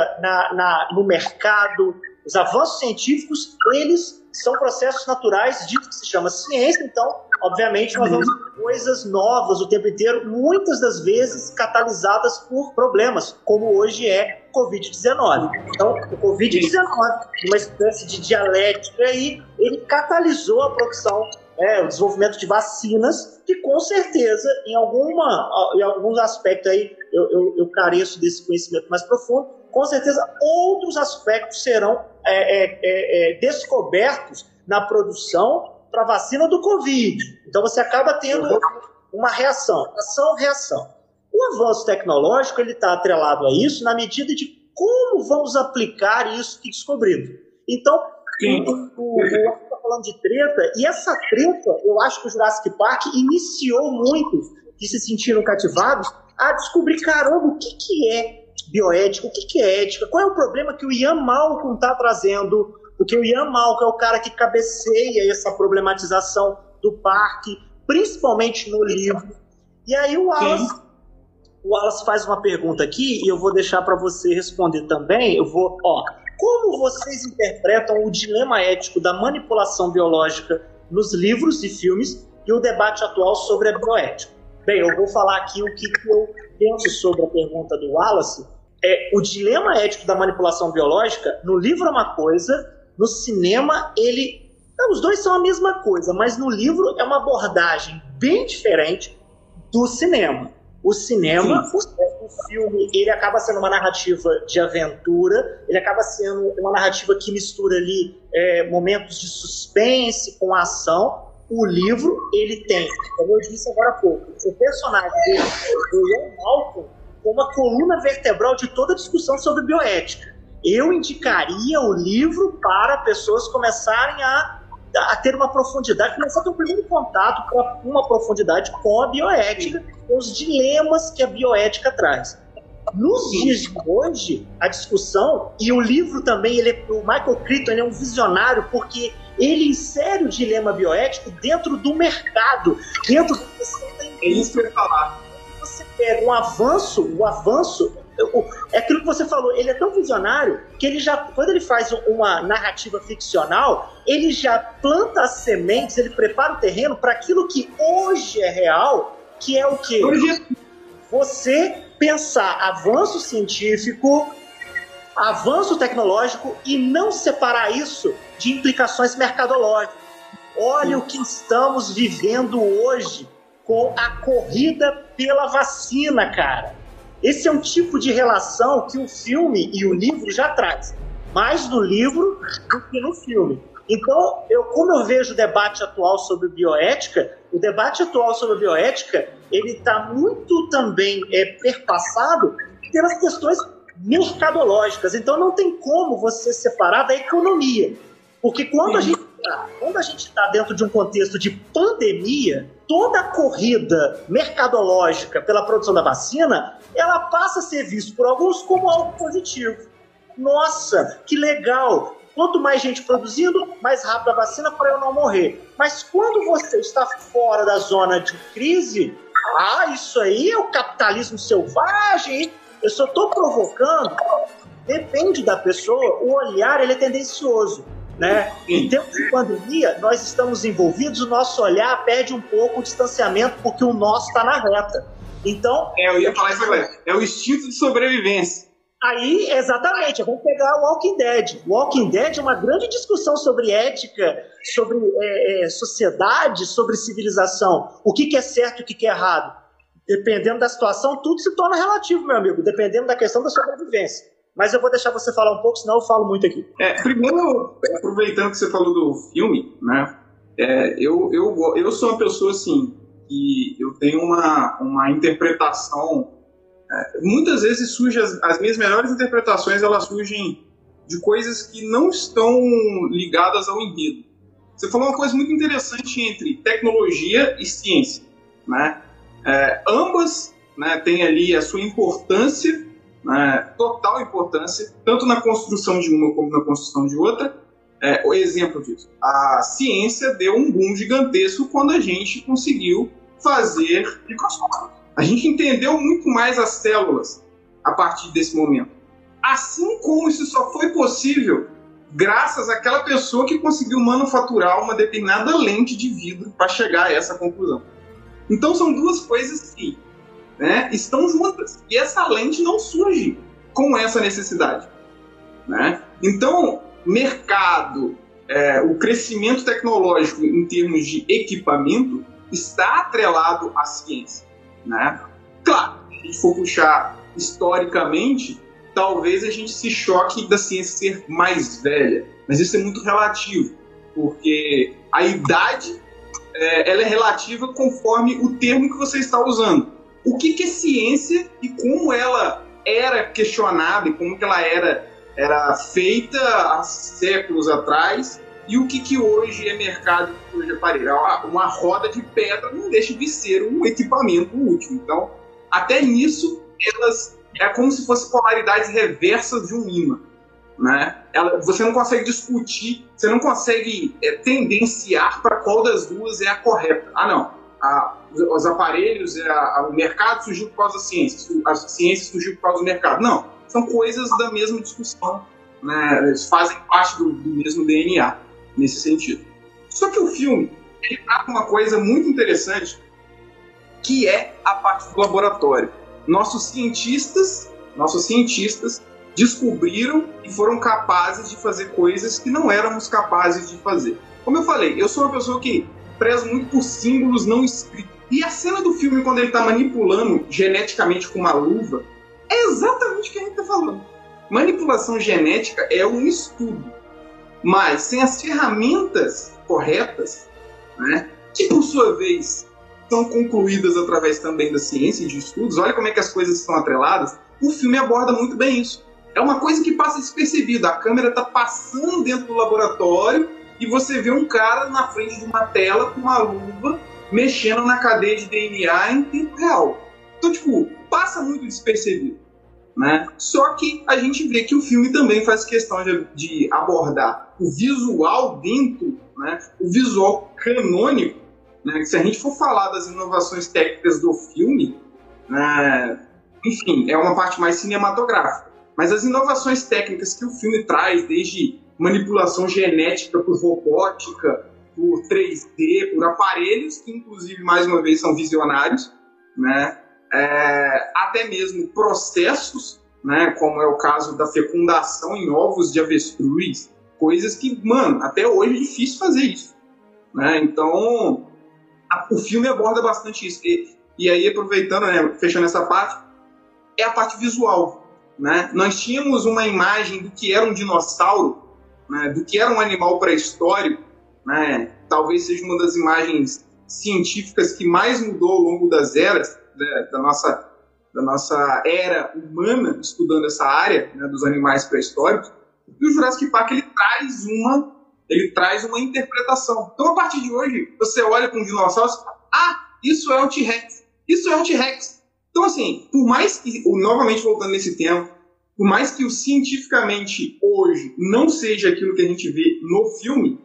no mercado. Os avanços científicos, eles são processos naturais disso que se chama ciência. Então, obviamente, nós vamos ter coisas novas o tempo inteiro, muitas das vezes catalisadas por problemas, como hoje é o Covid-19. Então, o Covid-19, uma espécie de dialética aí, ele catalisou a produção, o desenvolvimento de vacinas, que com certeza, em alguns aspectos aí, eu careço desse conhecimento mais profundo, com certeza outros aspectos serão descobertos na produção para a vacina do Covid. Então você acaba tendo uma reação, ação-reação. O avanço tecnológico está atrelado a isso na medida de como vamos aplicar isso que descobrimos. Então, o está falando de treta, e essa treta, eu acho que o Jurassic Park iniciou muitos que se sentiram cativados a descobrir, caramba, o que é bioética, o que é ética, qual é o problema que o Ian Malcolm está trazendo, porque o Ian Malcolm é o cara que cabeceia essa problematização do parque, principalmente no livro. E aí o Wallace faz uma pergunta aqui, e eu vou deixar para você responder também. Como vocês interpretam o dilema ético da manipulação biológica nos livros e filmes e o debate atual sobre a bioética? Bem, eu vou falar aqui o que eu penso sobre a pergunta do Wallace. O dilema ético da manipulação biológica, no livro é uma coisa, no cinema os dois são a mesma coisa, mas no livro é uma abordagem bem diferente do cinema. O cinema, o filme, ele acaba sendo uma narrativa de aventura, ele acaba sendo uma narrativa que mistura ali momentos de suspense com ação. O livro, ele tem, como eu disse agora há pouco, o personagem dele, o Ian Malcolm, como uma coluna vertebral de toda a discussão sobre bioética. Eu indicaria o livro para pessoas começarem a ter uma profundidade, começar a ter um primeiro contato com uma profundidade com a bioética, com os dilemas que a bioética traz. Nos dias de hoje, a discussão, e o livro também, o Michael Crichton, ele é um visionário, porque ele insere o dilema bioético dentro do mercado, dentro do que você tem. É isso que eu ia falar. Você pega o avanço, é aquilo que você falou, ele é tão visionário que ele já, quando ele faz uma narrativa ficcional, ele já planta as sementes, ele prepara o terreno para aquilo que hoje é real, que é o quê? Você pensar avanço científico, avanço tecnológico e não separar isso de implicações mercadológicas. Olha o que estamos vivendo hoje com a corrida pela vacina, cara. Esse é um tipo de relação que o filme e o livro já trazem, mais no livro do que no filme. Então, como eu vejo o debate atual sobre bioética, o debate atual sobre bioética, ele está muito também perpassado pelas questões mercadológicas. Então, não tem como você separar da economia. Porque quando a gente está dentro de um contexto de pandemia, toda a corrida mercadológica pela produção da vacina, ela passa a ser vista por alguns como algo positivo. Nossa, que legal! Quanto mais gente produzindo, mais rápido a vacina para eu não morrer. Mas quando você está fora da zona de crise, isso aí é o capitalismo selvagem. Eu só estou provocando, depende da pessoa, o olhar ele é tendencioso, né? Em tempos de pandemia, nós estamos envolvidos, o nosso olhar perde um pouco o distanciamento, porque o nosso está na reta. Então... eu ia falar isso agora. É o instinto de sobrevivência. Aí, exatamente, vamos pegar o Walking Dead. O Walking Dead é uma grande discussão sobre ética, sobre sociedade, sobre civilização. O que é certo e o que é errado. Dependendo da situação, tudo se torna relativo, meu amigo, dependendo da questão da sobrevivência. Mas eu vou deixar você falar um pouco, senão eu falo muito aqui. Primeiro, aproveitando que você falou do filme, né? Eu sou uma pessoa, assim, que eu tenho uma interpretação... muitas vezes surgem as minhas melhores interpretações, elas surgem de coisas que não estão ligadas ao enredo. Você falou uma coisa muito interessante entre tecnologia e ciência, né? Ambas, né, têm ali a sua importância, né, total importância, tanto na construção de uma como na construção de outra. O exemplo disso, a ciência deu um boom gigantesco quando a gente conseguiu fazer microscópios. A gente entendeu muito mais as células a partir desse momento. Assim como isso só foi possível graças àquela pessoa que conseguiu manufaturar uma determinada lente de vidro para chegar a essa conclusão. Então são duas coisas que, né, estão juntas. E essa lente não surge com essa necessidade, né? Então, mercado, o crescimento tecnológico em termos de equipamento está atrelado à ciência, né? Claro, se a gente for puxar historicamente, talvez a gente se choque da ciência ser mais velha, mas isso é muito relativo, porque a idade ela é relativa conforme o termo que você está usando. O que é ciência e como ela era questionada e como que ela era feita há séculos atrás, e o que hoje é mercado, que hoje é aparelho. Uma roda de pedra não deixa de ser um equipamento útil. Então, até nisso, elas é como se fossem polaridades reversas de um ímã, né? Você não consegue discutir, você não consegue tendenciar para qual das duas é a correta. Os aparelhos, o mercado surgiu por causa da ciência, a ciência surgiu por causa do mercado. Não, são coisas da mesma discussão, né? Eles fazem parte do mesmo DNA, nesse sentido. Só que o filme, ele trata uma coisa muito interessante, que é a parte do laboratório. Nossos cientistas descobriram e foram capazes de fazer coisas que não éramos capazes de fazer. Como eu falei, eu sou uma pessoa que prezo muito por símbolos não escritos. E a cena do filme, quando ele está manipulando geneticamente com uma luva, é exatamente o que a gente está falando. Manipulação genética é um estudo, mas sem as ferramentas corretas, né, que por sua vez são concluídas através também da ciência e de estudos, olha como é que as coisas estão atreladas, o filme aborda muito bem isso. É uma coisa que passa despercebida, a câmera está passando dentro do laboratório e você vê um cara na frente de uma tela com uma luva mexendo na cadeia de DNA em tempo real. Então, passa muito despercebido, né? Só que a gente vê que o filme também faz questão de abordar o visual dentro, né? O visual canônico, né? Se a gente for falar das inovações técnicas do filme, né? Enfim, é uma parte mais cinematográfica. Mas as inovações técnicas que o filme traz, desde manipulação genética por robótica, por 3D, por aparelhos, que inclusive, mais uma vez, são visionários, né? Até mesmo processos, né? Como é o caso da fecundação em ovos de avestruz, coisas que, até hoje é difícil fazer isso, né? Então, o filme aborda bastante isso. E aí, aproveitando, né, fechando essa parte, é a parte visual, né? Nós tínhamos uma imagem do que era um dinossauro, né, do que era um animal pré-histórico, né? Talvez seja uma das imagens científicas que mais mudou ao longo das eras, né, da nossa era humana, estudando essa área, né, dos animais pré-históricos. E o Jurassic Park ele traz uma interpretação. Então, a partir de hoje, você olha para um dinossauro e fala, isso é um T-Rex, isso é um T-Rex. Então, assim, por mais que, novamente voltando nesse tema, por mais que o cientificamente hoje não seja aquilo que a gente vê no filme,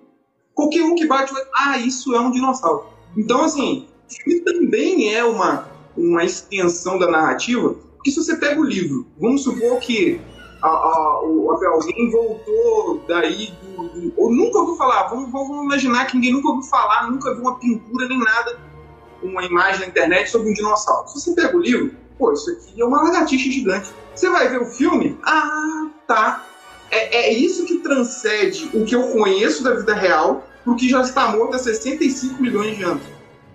qualquer um que bate o olho, isso é um dinossauro. Então, assim, o filme também é uma extensão da narrativa Porque se você pega o livro, vamos supor que alguém voltou daí ou nunca ouviu falar, vamos imaginar que ninguém nunca ouviu falar, nunca viu uma pintura nem nada, uma imagem na internet sobre um dinossauro. Se você pega o livro, pô, isso aqui é uma lagartixa gigante. Você vai ver o filme, tá. É isso que transcende o que eu conheço da vida real pro que já está morto há 65 milhões de anos.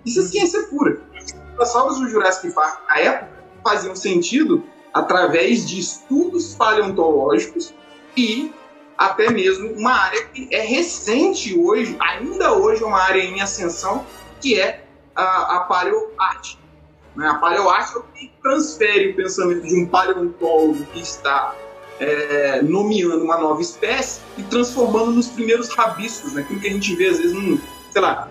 Isso é ciência pura. Os dinossauros do Jurassic Park, na época, faziam sentido através de estudos paleontológicos e até mesmo uma área que é recente hoje, ainda hoje é uma área em ascensão, que é a paleoarte. A paleoarte é o que transfere o pensamento de um paleontólogo que está nomeando uma nova espécie e transformando nos primeiros rabiscos, né? Aquilo que a gente vê às vezes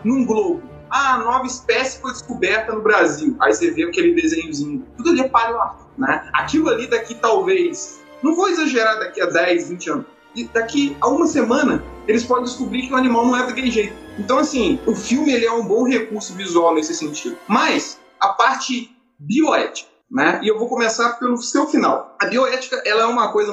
num globo. Nova espécie foi descoberta no Brasil. Aí você vê aquele desenhozinho. Tudo ali é paleoarte, né? Aquilo ali daqui talvez, não vou exagerar, daqui a 10, 20 anos, e daqui a uma semana eles podem descobrir que o animal não é daquele jeito. Então assim, o filme ele é um bom recurso visual nesse sentido. Mas a parte bioética, né? E eu vou começar pelo seu final. A bioética, ela é uma coisa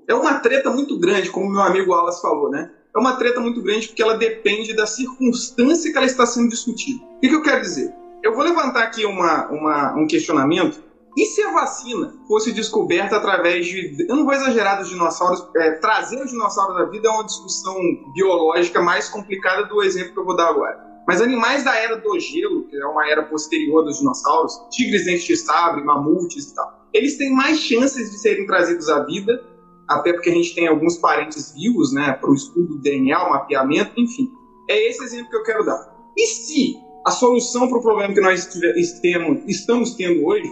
é uma treta muito grande, como meu amigo Wallace falou, né? É uma treta muito grande porque ela depende da circunstância que ela está sendo discutida. O que eu quero dizer? Eu vou levantar aqui um questionamento. E se a vacina fosse descoberta através de... Eu não vou exagerar dos dinossauros. Trazer os dinossauros da vida é uma discussão biológica mais complicada do exemplo que eu vou dar agora. Mas animais da era do gelo, que é uma era posterior dos dinossauros, tigres dentes de sabre, mamutes e tal, eles têm mais chances de serem trazidos à vida, até porque a gente tem alguns parentes vivos, né, para o estudo do DNA, o mapeamento, enfim. É esse exemplo que eu quero dar. E se a solução para o problema que nós estamos tendo hoje,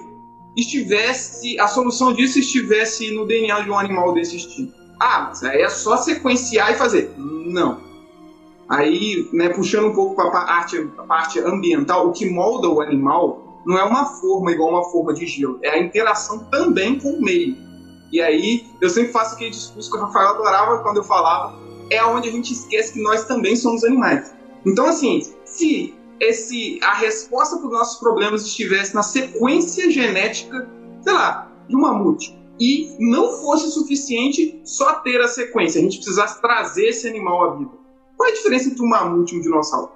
a solução disso estivesse no DNA de um animal desse tipo? Mas aí é só sequenciar e fazer. Não. Aí, né, puxando um pouco para a parte ambiental, o que molda o animal não é uma forma igual uma forma de gelo, é a interação também com o meio. E aí, eu sempre faço aquele discurso que o Rafael adorava quando eu falava, é onde a gente esquece que nós também somos animais. Então, assim, se a resposta para os nossos problemas estivesse na sequência genética, sei lá, de um mamute, e não fosse suficiente só ter a sequência, a gente precisasse trazer esse animal à vida. Qual é a diferença entre um mamute e um dinossauro?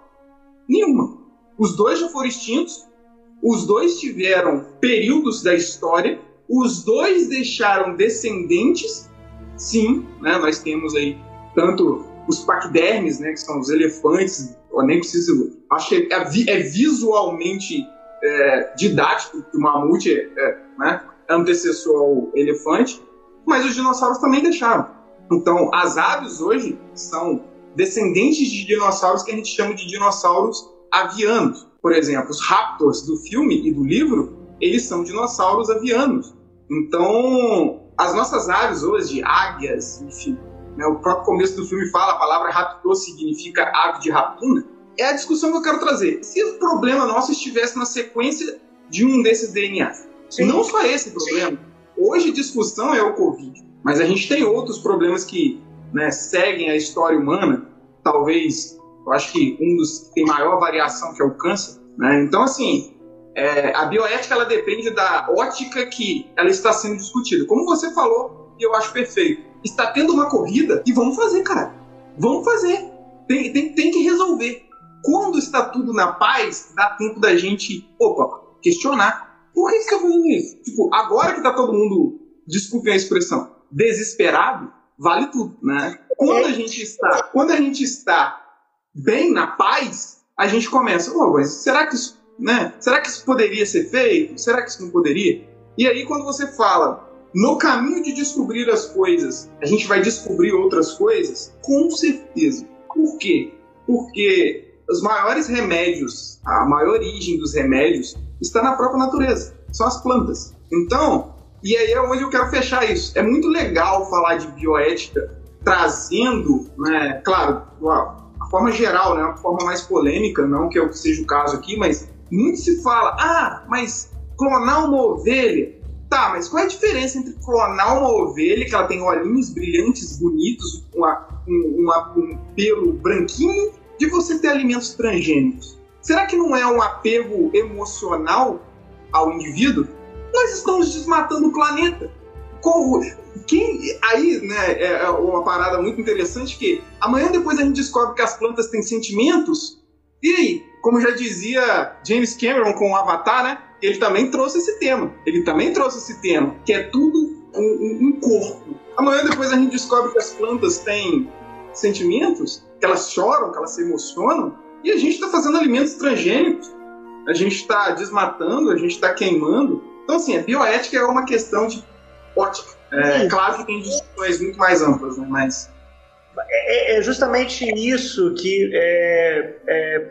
Nenhuma. Os dois já foram extintos, os dois tiveram períodos da história, os dois deixaram descendentes, sim, né, nós temos aí tanto os paquidermes, né, que são os elefantes, eu nem preciso, acho que é visualmente didático que o mamute né, antecessor ao elefante, mas os dinossauros também deixaram. Então, as aves hoje são descendentes de dinossauros que a gente chama de dinossauros avianos. Por exemplo, os raptors do filme e do livro, eles são dinossauros avianos. Então, as nossas aves hoje, águias, enfim, né, o próprio começo do filme fala, a palavra raptor significa ave de rapina, é a discussão que eu quero trazer. Se o problema nosso estivesse na sequência de um desses DNAs, não só esse problema, hoje a discussão é o Covid, mas a gente tem outros problemas que, né, seguem a história humana, talvez, eu acho que um dos que tem maior variação, que é o câncer, né? Então, assim, a bioética, ela depende da ótica que ela está sendo discutida. Como você falou, e eu acho perfeito, está tendo uma corrida e vamos fazer, cara. Vamos fazer. Tem que resolver. Quando está tudo na paz, dá tempo da gente, questionar. Por que você está fazendo isso? Tipo, agora que está todo mundo, desculpem a expressão, desesperado, vale tudo, né? Quando a gente está bem na paz, a gente começa, mas será que isso, né? Será que isso poderia ser feito? Será que isso não poderia? E aí, quando você fala, no caminho de descobrir as coisas, a gente vai descobrir outras coisas? Com certeza. Por quê? Porque os maiores remédios, a maior origem dos remédios, está na própria natureza. São as plantas. Então, e aí é onde eu quero fechar isso. É muito legal falar de bioética trazendo, né, claro, a forma geral, né, uma forma mais polêmica, não que seja o caso aqui, mas muito se fala, mas clonar uma ovelha, tá, mas qual é a diferença entre clonar uma ovelha, que ela tem olhinhos brilhantes, bonitos, um pelo branquinho, de você ter alimentos transgênicos? Será que não é um apego emocional ao indivíduo? nós estamos desmatando o planeta? Aí, né, é uma parada muito interessante que amanhã depois a gente descobre que as plantas têm sentimentos. E aí, como já dizia James Cameron com o Avatar, né? Ele também trouxe esse tema. Que é tudo um corpo. Amanhã depois a gente descobre que as plantas têm sentimentos, que elas choram, que elas se emocionam, e a gente está fazendo alimentos transgênicos. A gente está desmatando, a gente está queimando. Então, assim, a bioética é uma questão de ótica. Claro que tem discussões muito mais amplas, né? Mas... É justamente isso que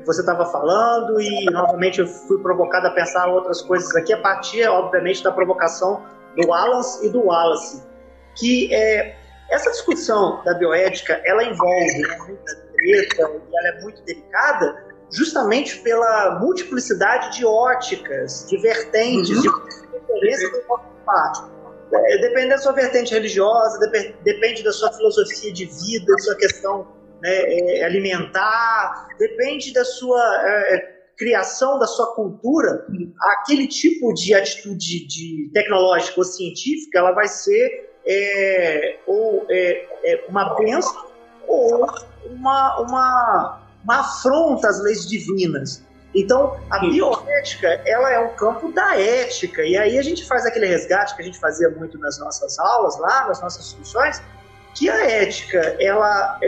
você estava falando, e novamente eu fui provocado a pensar outras coisas aqui, a partir, obviamente, da provocação do Alan e do Wallace, que essa discussão da bioética, ela envolve muita treta, e ela é muito delicada, justamente pela multiplicidade de óticas, de vertentes, de interesse da nossa parte. Depende da sua vertente religiosa, depende da sua filosofia de vida, da sua questão, né, alimentar, depende da sua criação, da sua cultura. Aquele tipo de atitude tecnológica ou científica, ela vai ser uma bênção ou uma afronta às leis divinas. Então, a bioética, ela é um campo da ética, e aí a gente faz aquele resgate que a gente fazia muito nas nossas aulas, lá nas nossas discussões, que a ética, ela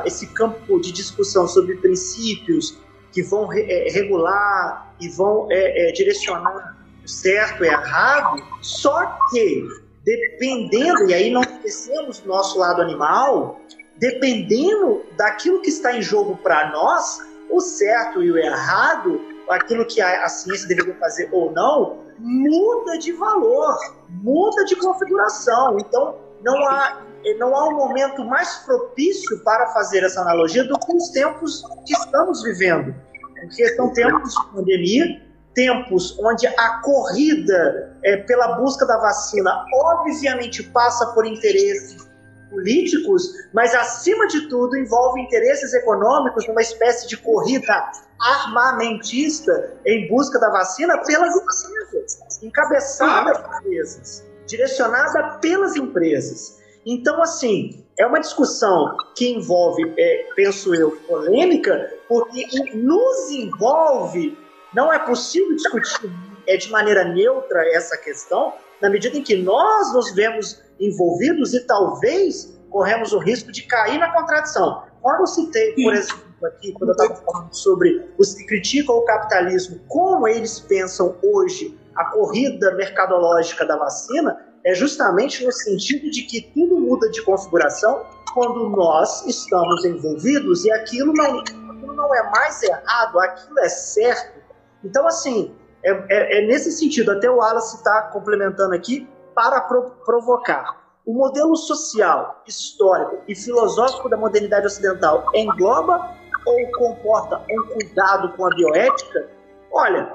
esse campo de discussão sobre princípios que vão regular e vão direcionar o certo e errado, só que, dependendo, e aí não esquecemos do nosso lado animal, dependendo daquilo que está em jogo para nós, o certo e o errado, aquilo que a ciência deveria fazer ou não, muda de valor, muda de configuração. Então, não há um momento mais propício para fazer essa analogia do que os tempos que estamos vivendo. Porque são tempos de pandemia, tempos onde a corrida pela busca da vacina obviamente passa por interesses políticos, mas acima de tudo envolve interesses econômicos numa espécie de corrida armamentista em busca da vacina pelas empresas, encabeçada por empresas, direcionada pelas empresas. Então, assim, é uma discussão que envolve, penso eu, polêmica, porque nos envolve, não é possível discutir de maneira neutra essa questão, na medida em que nós nos vemos envolvidos e talvez corremos o risco de cair na contradição. Quando eu citei, por exemplo, aqui, quando eu estava falando sobre os que criticam o capitalismo, como eles pensam hoje a corrida mercadológica da vacina, é justamente no sentido de que tudo muda de configuração quando nós estamos envolvidos e aquilo não é mais errado, aquilo é certo. Então, assim, é nesse sentido, até o Wallace está complementando aqui, para provocar. O modelo social, histórico e filosófico da modernidade ocidental engloba ou comporta um cuidado com a bioética? Olha,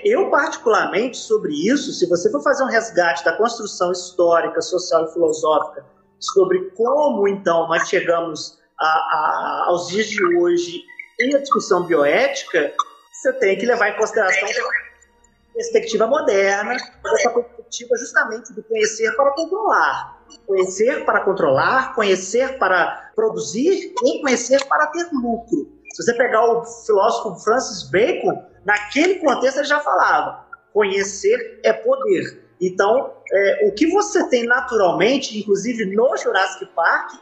eu particularmente sobre isso, se você for fazer um resgate da construção histórica, social e filosófica sobre como então nós chegamos aos dias de hoje em a discussão bioética, você tem que levar em consideração perspectiva moderna, essa perspectiva justamente do conhecer para controlar. Conhecer para controlar, conhecer para produzir e conhecer para ter lucro. Se você pegar o filósofo Francis Bacon, naquele contexto ele já falava, conhecer é poder. Então, o que você tem naturalmente, inclusive no Jurassic Park,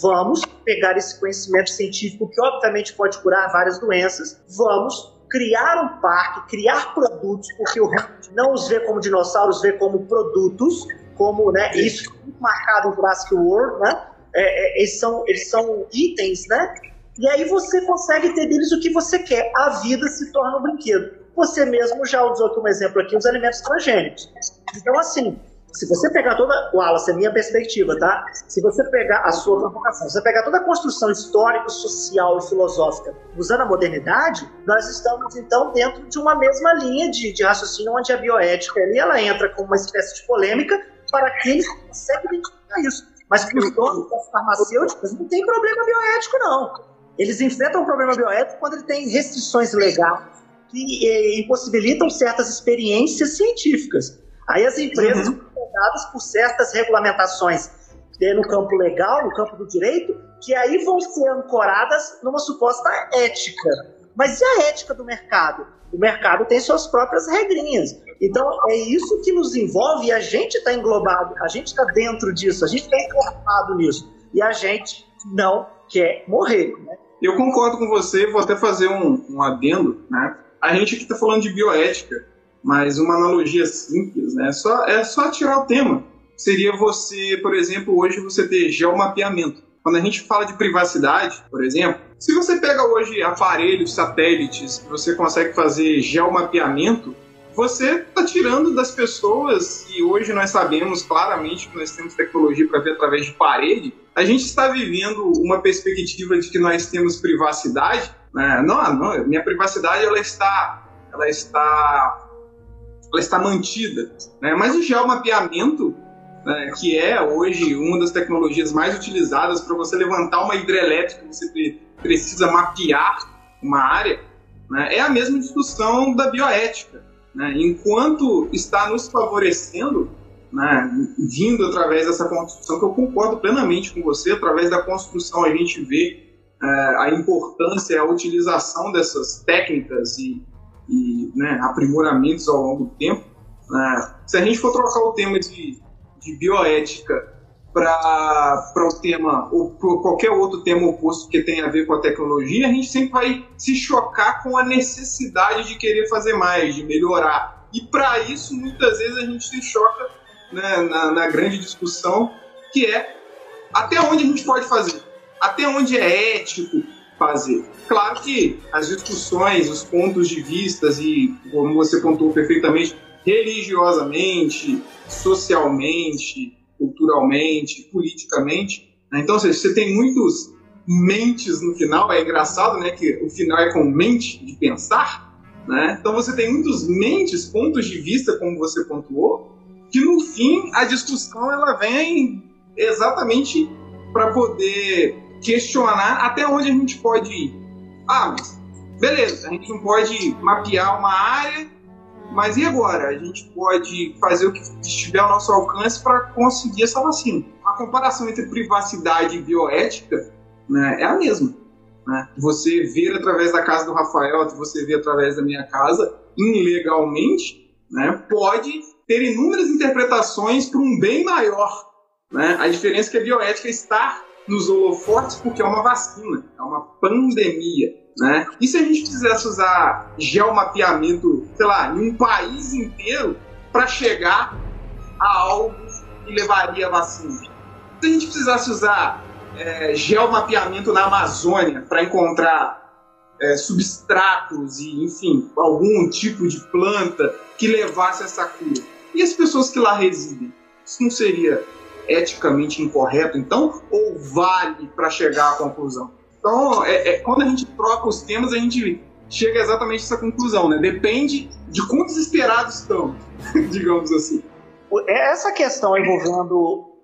vamos pegar esse conhecimento científico que obviamente pode curar várias doenças, vamos criar um parque, criar produtos, porque o Hammond não os vê como dinossauros, vê como produtos, como, né, isso é muito marcado no Jurassic World, né? Eles são itens, né? E aí você consegue ter deles o que você quer. A vida se torna um brinquedo. Você mesmo já usou como exemplo aqui os alimentos transgênicos. Então, assim, se você pegar toda... Wallace, é minha perspectiva, tá? Se você pegar a sua provocação, se você pegar toda a construção histórica, social e filosófica usando a modernidade, nós estamos, então, dentro de uma mesma linha de raciocínio, onde a bioética ali, ela entra como uma espécie de polêmica para aqueles que conseguem identificar isso. Mas para os donos das farmacêuticas não tem problema bioético, não. Eles enfrentam um problema bioético quando ele tem restrições legais, que impossibilitam certas experiências científicas. Aí as empresas são pegadas por certas regulamentações no campo legal, no campo do direito, que aí vão ser ancoradas numa suposta ética. Mas e a ética do mercado? O mercado tem suas próprias regrinhas. Então é isso que nos envolve e a gente está englobado, a gente está dentro disso, a gente está encorpado nisso. E a gente não quer morrer, né? Eu concordo com você, vou até fazer um adendo, né? A gente aqui está falando de bioética, mas uma analogia simples, né? É só tirar o tema. Seria você, por exemplo, hoje você ter geomapeamento. Quando a gente fala de privacidade, por exemplo, se você pega hoje aparelhos, satélites, você consegue fazer geomapeamento, você está tirando das pessoas, e hoje nós sabemos claramente que nós temos tecnologia para ver através de parede, a gente está vivendo uma perspectiva de que nós temos privacidade, né? Não, minha privacidade ela está mantida, né? Mas o geomapeamento, né, que é hoje uma das tecnologias mais utilizadas para você levantar uma hidrelétrica, você precisa mapear uma área, né, é a mesma discussão da bioética. Né? Enquanto está nos favorecendo, né, vindo através dessa construção, que eu concordo plenamente com você, através da construção a gente vê a importância, a utilização dessas técnicas e né, aprimoramentos ao longo do tempo. Se a gente for trocar o tema de bioética para o tema, ou para qualquer outro tema oposto que tenha a ver com a tecnologia, a gente sempre vai se chocar com a necessidade de querer fazer mais, de melhorar. E para isso, muitas vezes, a gente se choca, né, na grande discussão, que é até onde a gente pode fazer, até onde é ético fazer. Claro que as discussões, os pontos de vista, e como você pontuou perfeitamente, religiosamente, socialmente, culturalmente, politicamente, né? Então, ou seja, você tem muitos mentes no final, é engraçado, né, que o final é com mente de pensar, né? Então você tem muitos mentes, pontos de vista, como você pontuou, que no fim a discussão ela vem exatamente para poder questionar até onde a gente pode ir. Mas beleza, a gente não pode mapear uma área, mas e agora? A gente pode fazer o que estiver ao nosso alcance para conseguir essa vacina. A comparação entre privacidade e bioética, né, é a mesma. Né? Você ver através da casa do Rafael, você ver através da minha casa, ilegalmente, né, pode ter inúmeras interpretações para um bem maior. Né? A diferença é que a bioética está nos holofotes porque é uma vacina, é uma pandemia. Né? E se a gente quisesse usar geomapeamento, sei lá, em um país inteiro para chegar a algo que levaria a vacina? Se a gente precisasse usar geomapeamento na Amazônia para encontrar substratos e, enfim, algum tipo de planta que levasse essa cura, e as pessoas que lá residem? Isso não seria eticamente incorreto, então? Ou vale para chegar à conclusão? Então, quando a gente troca os temas, a gente chega exatamente a essa conclusão, né? Depende de quão desesperados estão, digamos assim. Essa questão envolvendo,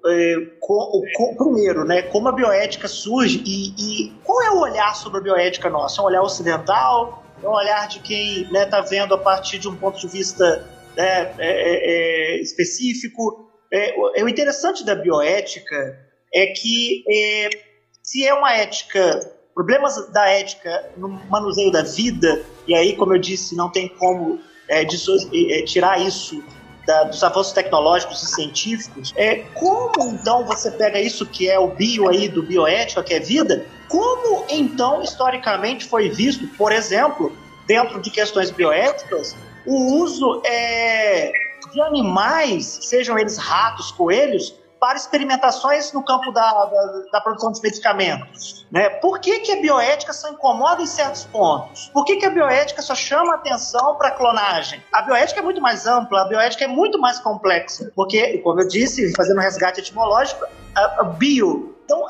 primeiro, né, como a bioética surge e qual é o olhar sobre a bioética nossa? É um olhar ocidental? É um olhar de quem está vendo a partir de um ponto de vista específico? O interessante da bioética é que se é uma ética, problemas da ética no manuseio da vida, e aí, como eu disse, não tem como tirar isso dos avanços tecnológicos e científicos, como então você pega isso que é o bio aí, do bioética, que é vida, como então historicamente foi visto, por exemplo, dentro de questões bioéticas, o uso de animais, sejam eles ratos, coelhos, para experimentações no campo da produção de medicamentos. Né? Por que a bioética só incomoda em certos pontos? Por que a bioética só chama atenção para a clonagem? A bioética é muito mais ampla, a bioética é muito mais complexa, porque, como eu disse, fazendo um resgate etimológico, a bio... Então,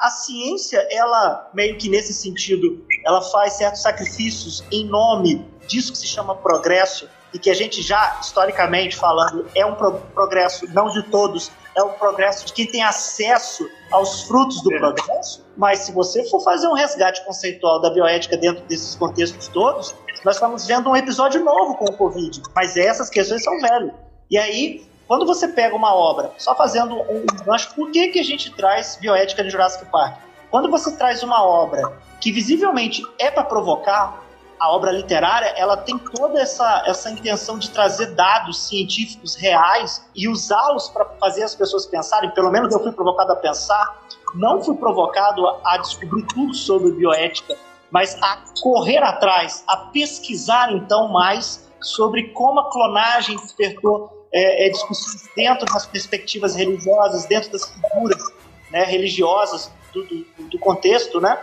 a ciência, ela, meio que nesse sentido, ela faz certos sacrifícios em nome disso que se chama progresso, e que a gente já, historicamente falando, é um progresso, não de todos, é o progresso de quem tem acesso aos frutos do progresso, mas se você for fazer um resgate conceitual da bioética dentro desses contextos todos, nós estamos vendo um episódio novo com o Covid, mas essas questões são velhas. E aí, quando você pega uma obra, só fazendo um gancho, por que a gente traz bioética de Jurassic Park? Quando você traz uma obra que visivelmente é para provocar, a obra literária, ela tem toda essa intenção de trazer dados científicos reais e usá-los para fazer as pessoas pensarem. Pelo menos eu fui provocado a pensar, não fui provocado a descobrir tudo sobre bioética, mas a correr atrás, a pesquisar então mais sobre como a clonagem despertou discussões dentro das perspectivas religiosas, dentro das figuras, né, religiosas do contexto, né?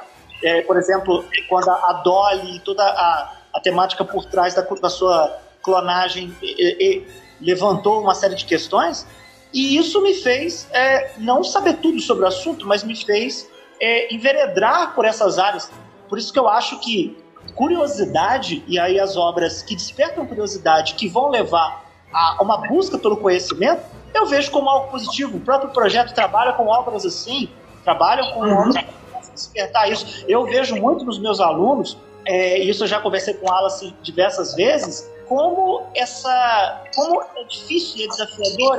Por exemplo, quando a Dolly e toda a temática por trás da sua clonagem levantou uma série de questões, e isso me fez não saber tudo sobre o assunto, mas me fez enveredar por essas áreas. Por isso que eu acho que curiosidade, e aí as obras que despertam curiosidade, que vão levar a uma busca pelo conhecimento, eu vejo como algo positivo. O próprio projeto trabalha com obras assim, trabalham com obras despertar isso. Eu vejo muito nos meus alunos, e isso eu já conversei com o Wallace diversas vezes, como é difícil e é desafiador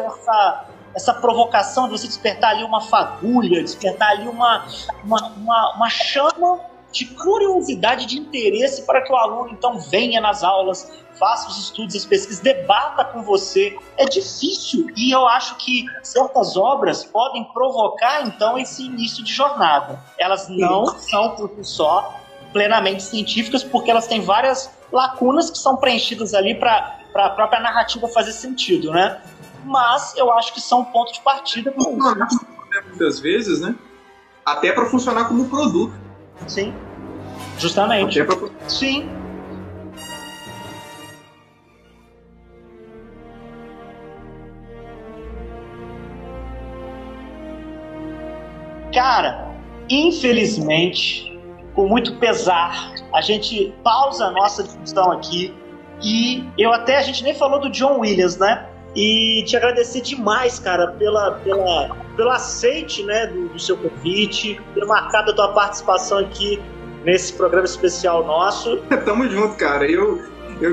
essa provocação de você despertar ali uma fagulha, despertar ali uma chama de curiosidade, de interesse para que o aluno então venha nas aulas, faça os estudos, as pesquisas, debata com você. É difícil, e eu acho que certas obras podem provocar então esse início de jornada. Elas não são por si só plenamente científicas, porque elas têm várias lacunas que são preenchidas ali para a própria narrativa fazer sentido, né? Mas eu acho que são um ponto de partida para isso. Muitas vezes, né? Até para funcionar como produto. Sim, justamente. Até pra... Sim. Cara, infelizmente, com muito pesar, a gente pausa a nossa discussão aqui e a gente nem falou do John Williams, né? E te agradecer demais, cara, pelo aceite, né, do seu convite, ter marcado a tua participação aqui nesse programa especial nosso. Tamo junto, cara. Eu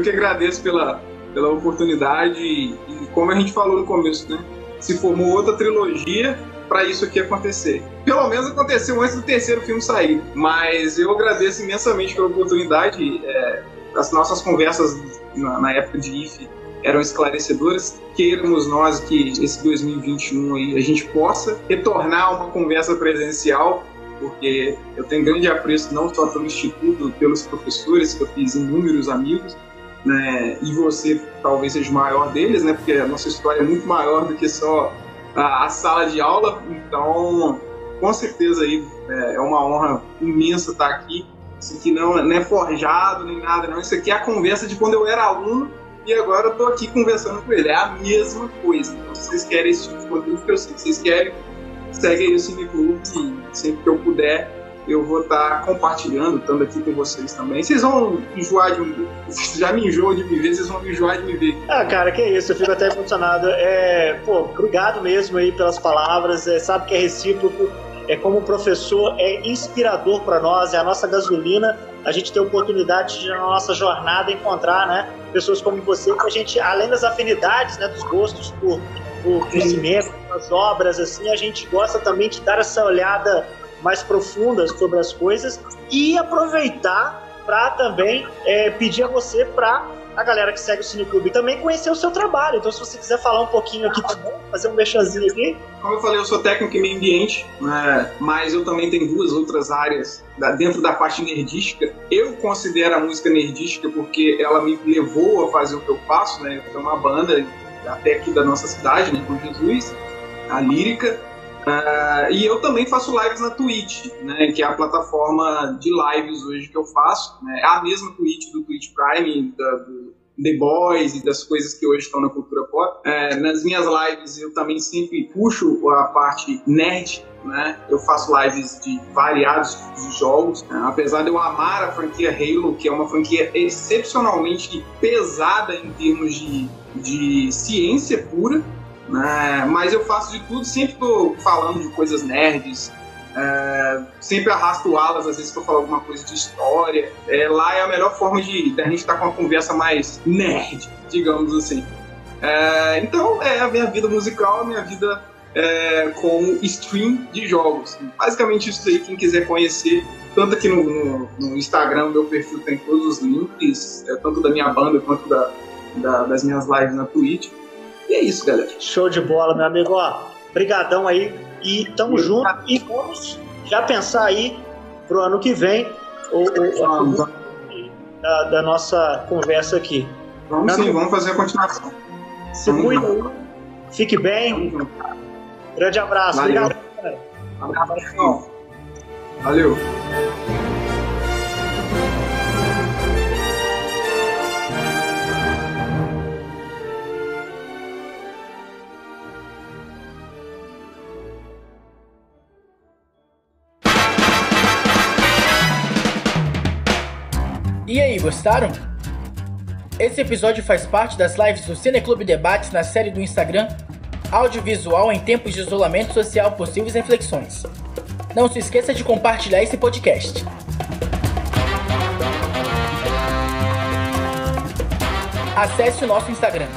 que agradeço pela oportunidade e como a gente falou no começo, né? Se formou outra trilogia para isso aqui acontecer. Pelo menos aconteceu antes do terceiro filme sair. Mas eu agradeço imensamente pela oportunidade. As nossas conversas na época de IFE eram esclarecedoras. Queiramos nós que esse 2021 aí a gente possa retornar a uma conversa presencial, porque eu tenho grande apreço não só pelo Instituto, pelos professores, que eu fiz inúmeros amigos, né? E você talvez seja o maior deles, né? Porque a nossa história é muito maior do que só a sala de aula. Então, com certeza aí é uma honra imensa estar aqui. Isso aqui não é forjado nem nada, não. Isso aqui é a conversa de quando eu era aluno e agora eu tô aqui conversando com ele. É a mesma coisa. Então, se vocês querem esse tipo de conteúdo que eu sei que vocês querem, segue aí o Cineclube e sempre que eu puder eu vou estar compartilhando, estando aqui com vocês também. Vocês vão enjoar de me ver. Vocês já me enjoam de me ver, vocês vão me enjoar de me ver. Ah, cara, que isso, eu fico até emocionado. Obrigado mesmo aí pelas palavras. Sabe que é recíproco. Como professor, é inspirador para nós, é a nossa gasolina. A gente tem a oportunidade de, na nossa jornada, encontrar, né, pessoas como você, que a gente, além das afinidades, né, dos gostos por conhecimento, das obras, assim, a gente gosta também de dar essa olhada mais profunda sobre as coisas e aproveitar para também pedir a você, para a galera que segue o Cineclube também conhecer o seu trabalho. Então, se você quiser falar um pouquinho aqui também, fazer um merchanzinho aqui. Como eu falei, eu sou técnico em meio ambiente, né, mas eu também tenho duas outras áreas dentro da parte nerdística. Eu considero a música nerdística porque ela me levou a fazer o que eu faço, né? Eu tenho uma banda até aqui da nossa cidade, né, com Jesus, a Lírica. E eu também faço lives na Twitch, né, que é a plataforma de lives hoje que eu faço, né, é a mesma Twitch do Twitch Prime, do The Boys e das coisas que hoje estão na cultura pop. Nas minhas lives eu também sempre puxo a parte nerd, né, eu faço lives de variados tipos de jogos, né, apesar de eu amar a franquia Halo, que é uma franquia excepcionalmente pesada em termos de ciência pura, Mas eu faço de tudo, sempre tô falando de coisas nerds, sempre arrasto alas, às vezes que eu falo alguma coisa de história. Lá é a melhor forma de a gente estar com uma conversa mais nerd, digamos assim. Então, a minha vida musical, a minha vida com stream de jogos. Basicamente isso aí, quem quiser conhecer, tanto aqui no Instagram, meu perfil tem todos os links, tanto da minha banda quanto das minhas lives na Twitch. E é isso, galera. Show de bola, meu amigo. Brigadão aí e tamo junto. E vamos já pensar aí pro ano que vem da nossa conversa aqui. Vamos fazer a continuação. Se cuida aí, fique bem. Grande abraço. Valeu. Obrigado, galera. Abraço. Valeu. E aí, gostaram? Esse episódio faz parte das lives do Cineclube Debates na série do Instagram Audiovisual em Tempos de Isolamento Social, Possíveis Reflexões. Não se esqueça de compartilhar esse podcast. Acesse o nosso Instagram,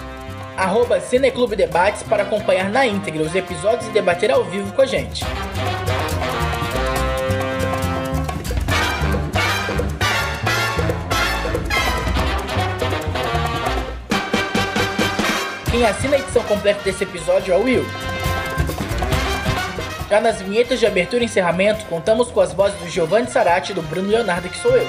@Cineclube Debates, para acompanhar na íntegra os episódios e debater ao vivo com a gente. Quem assina a edição completa desse episódio é o Will. Já nas vinhetas de abertura e encerramento, contamos com as vozes do Giovanni Sarati e do Bruno Leonardo, que sou eu.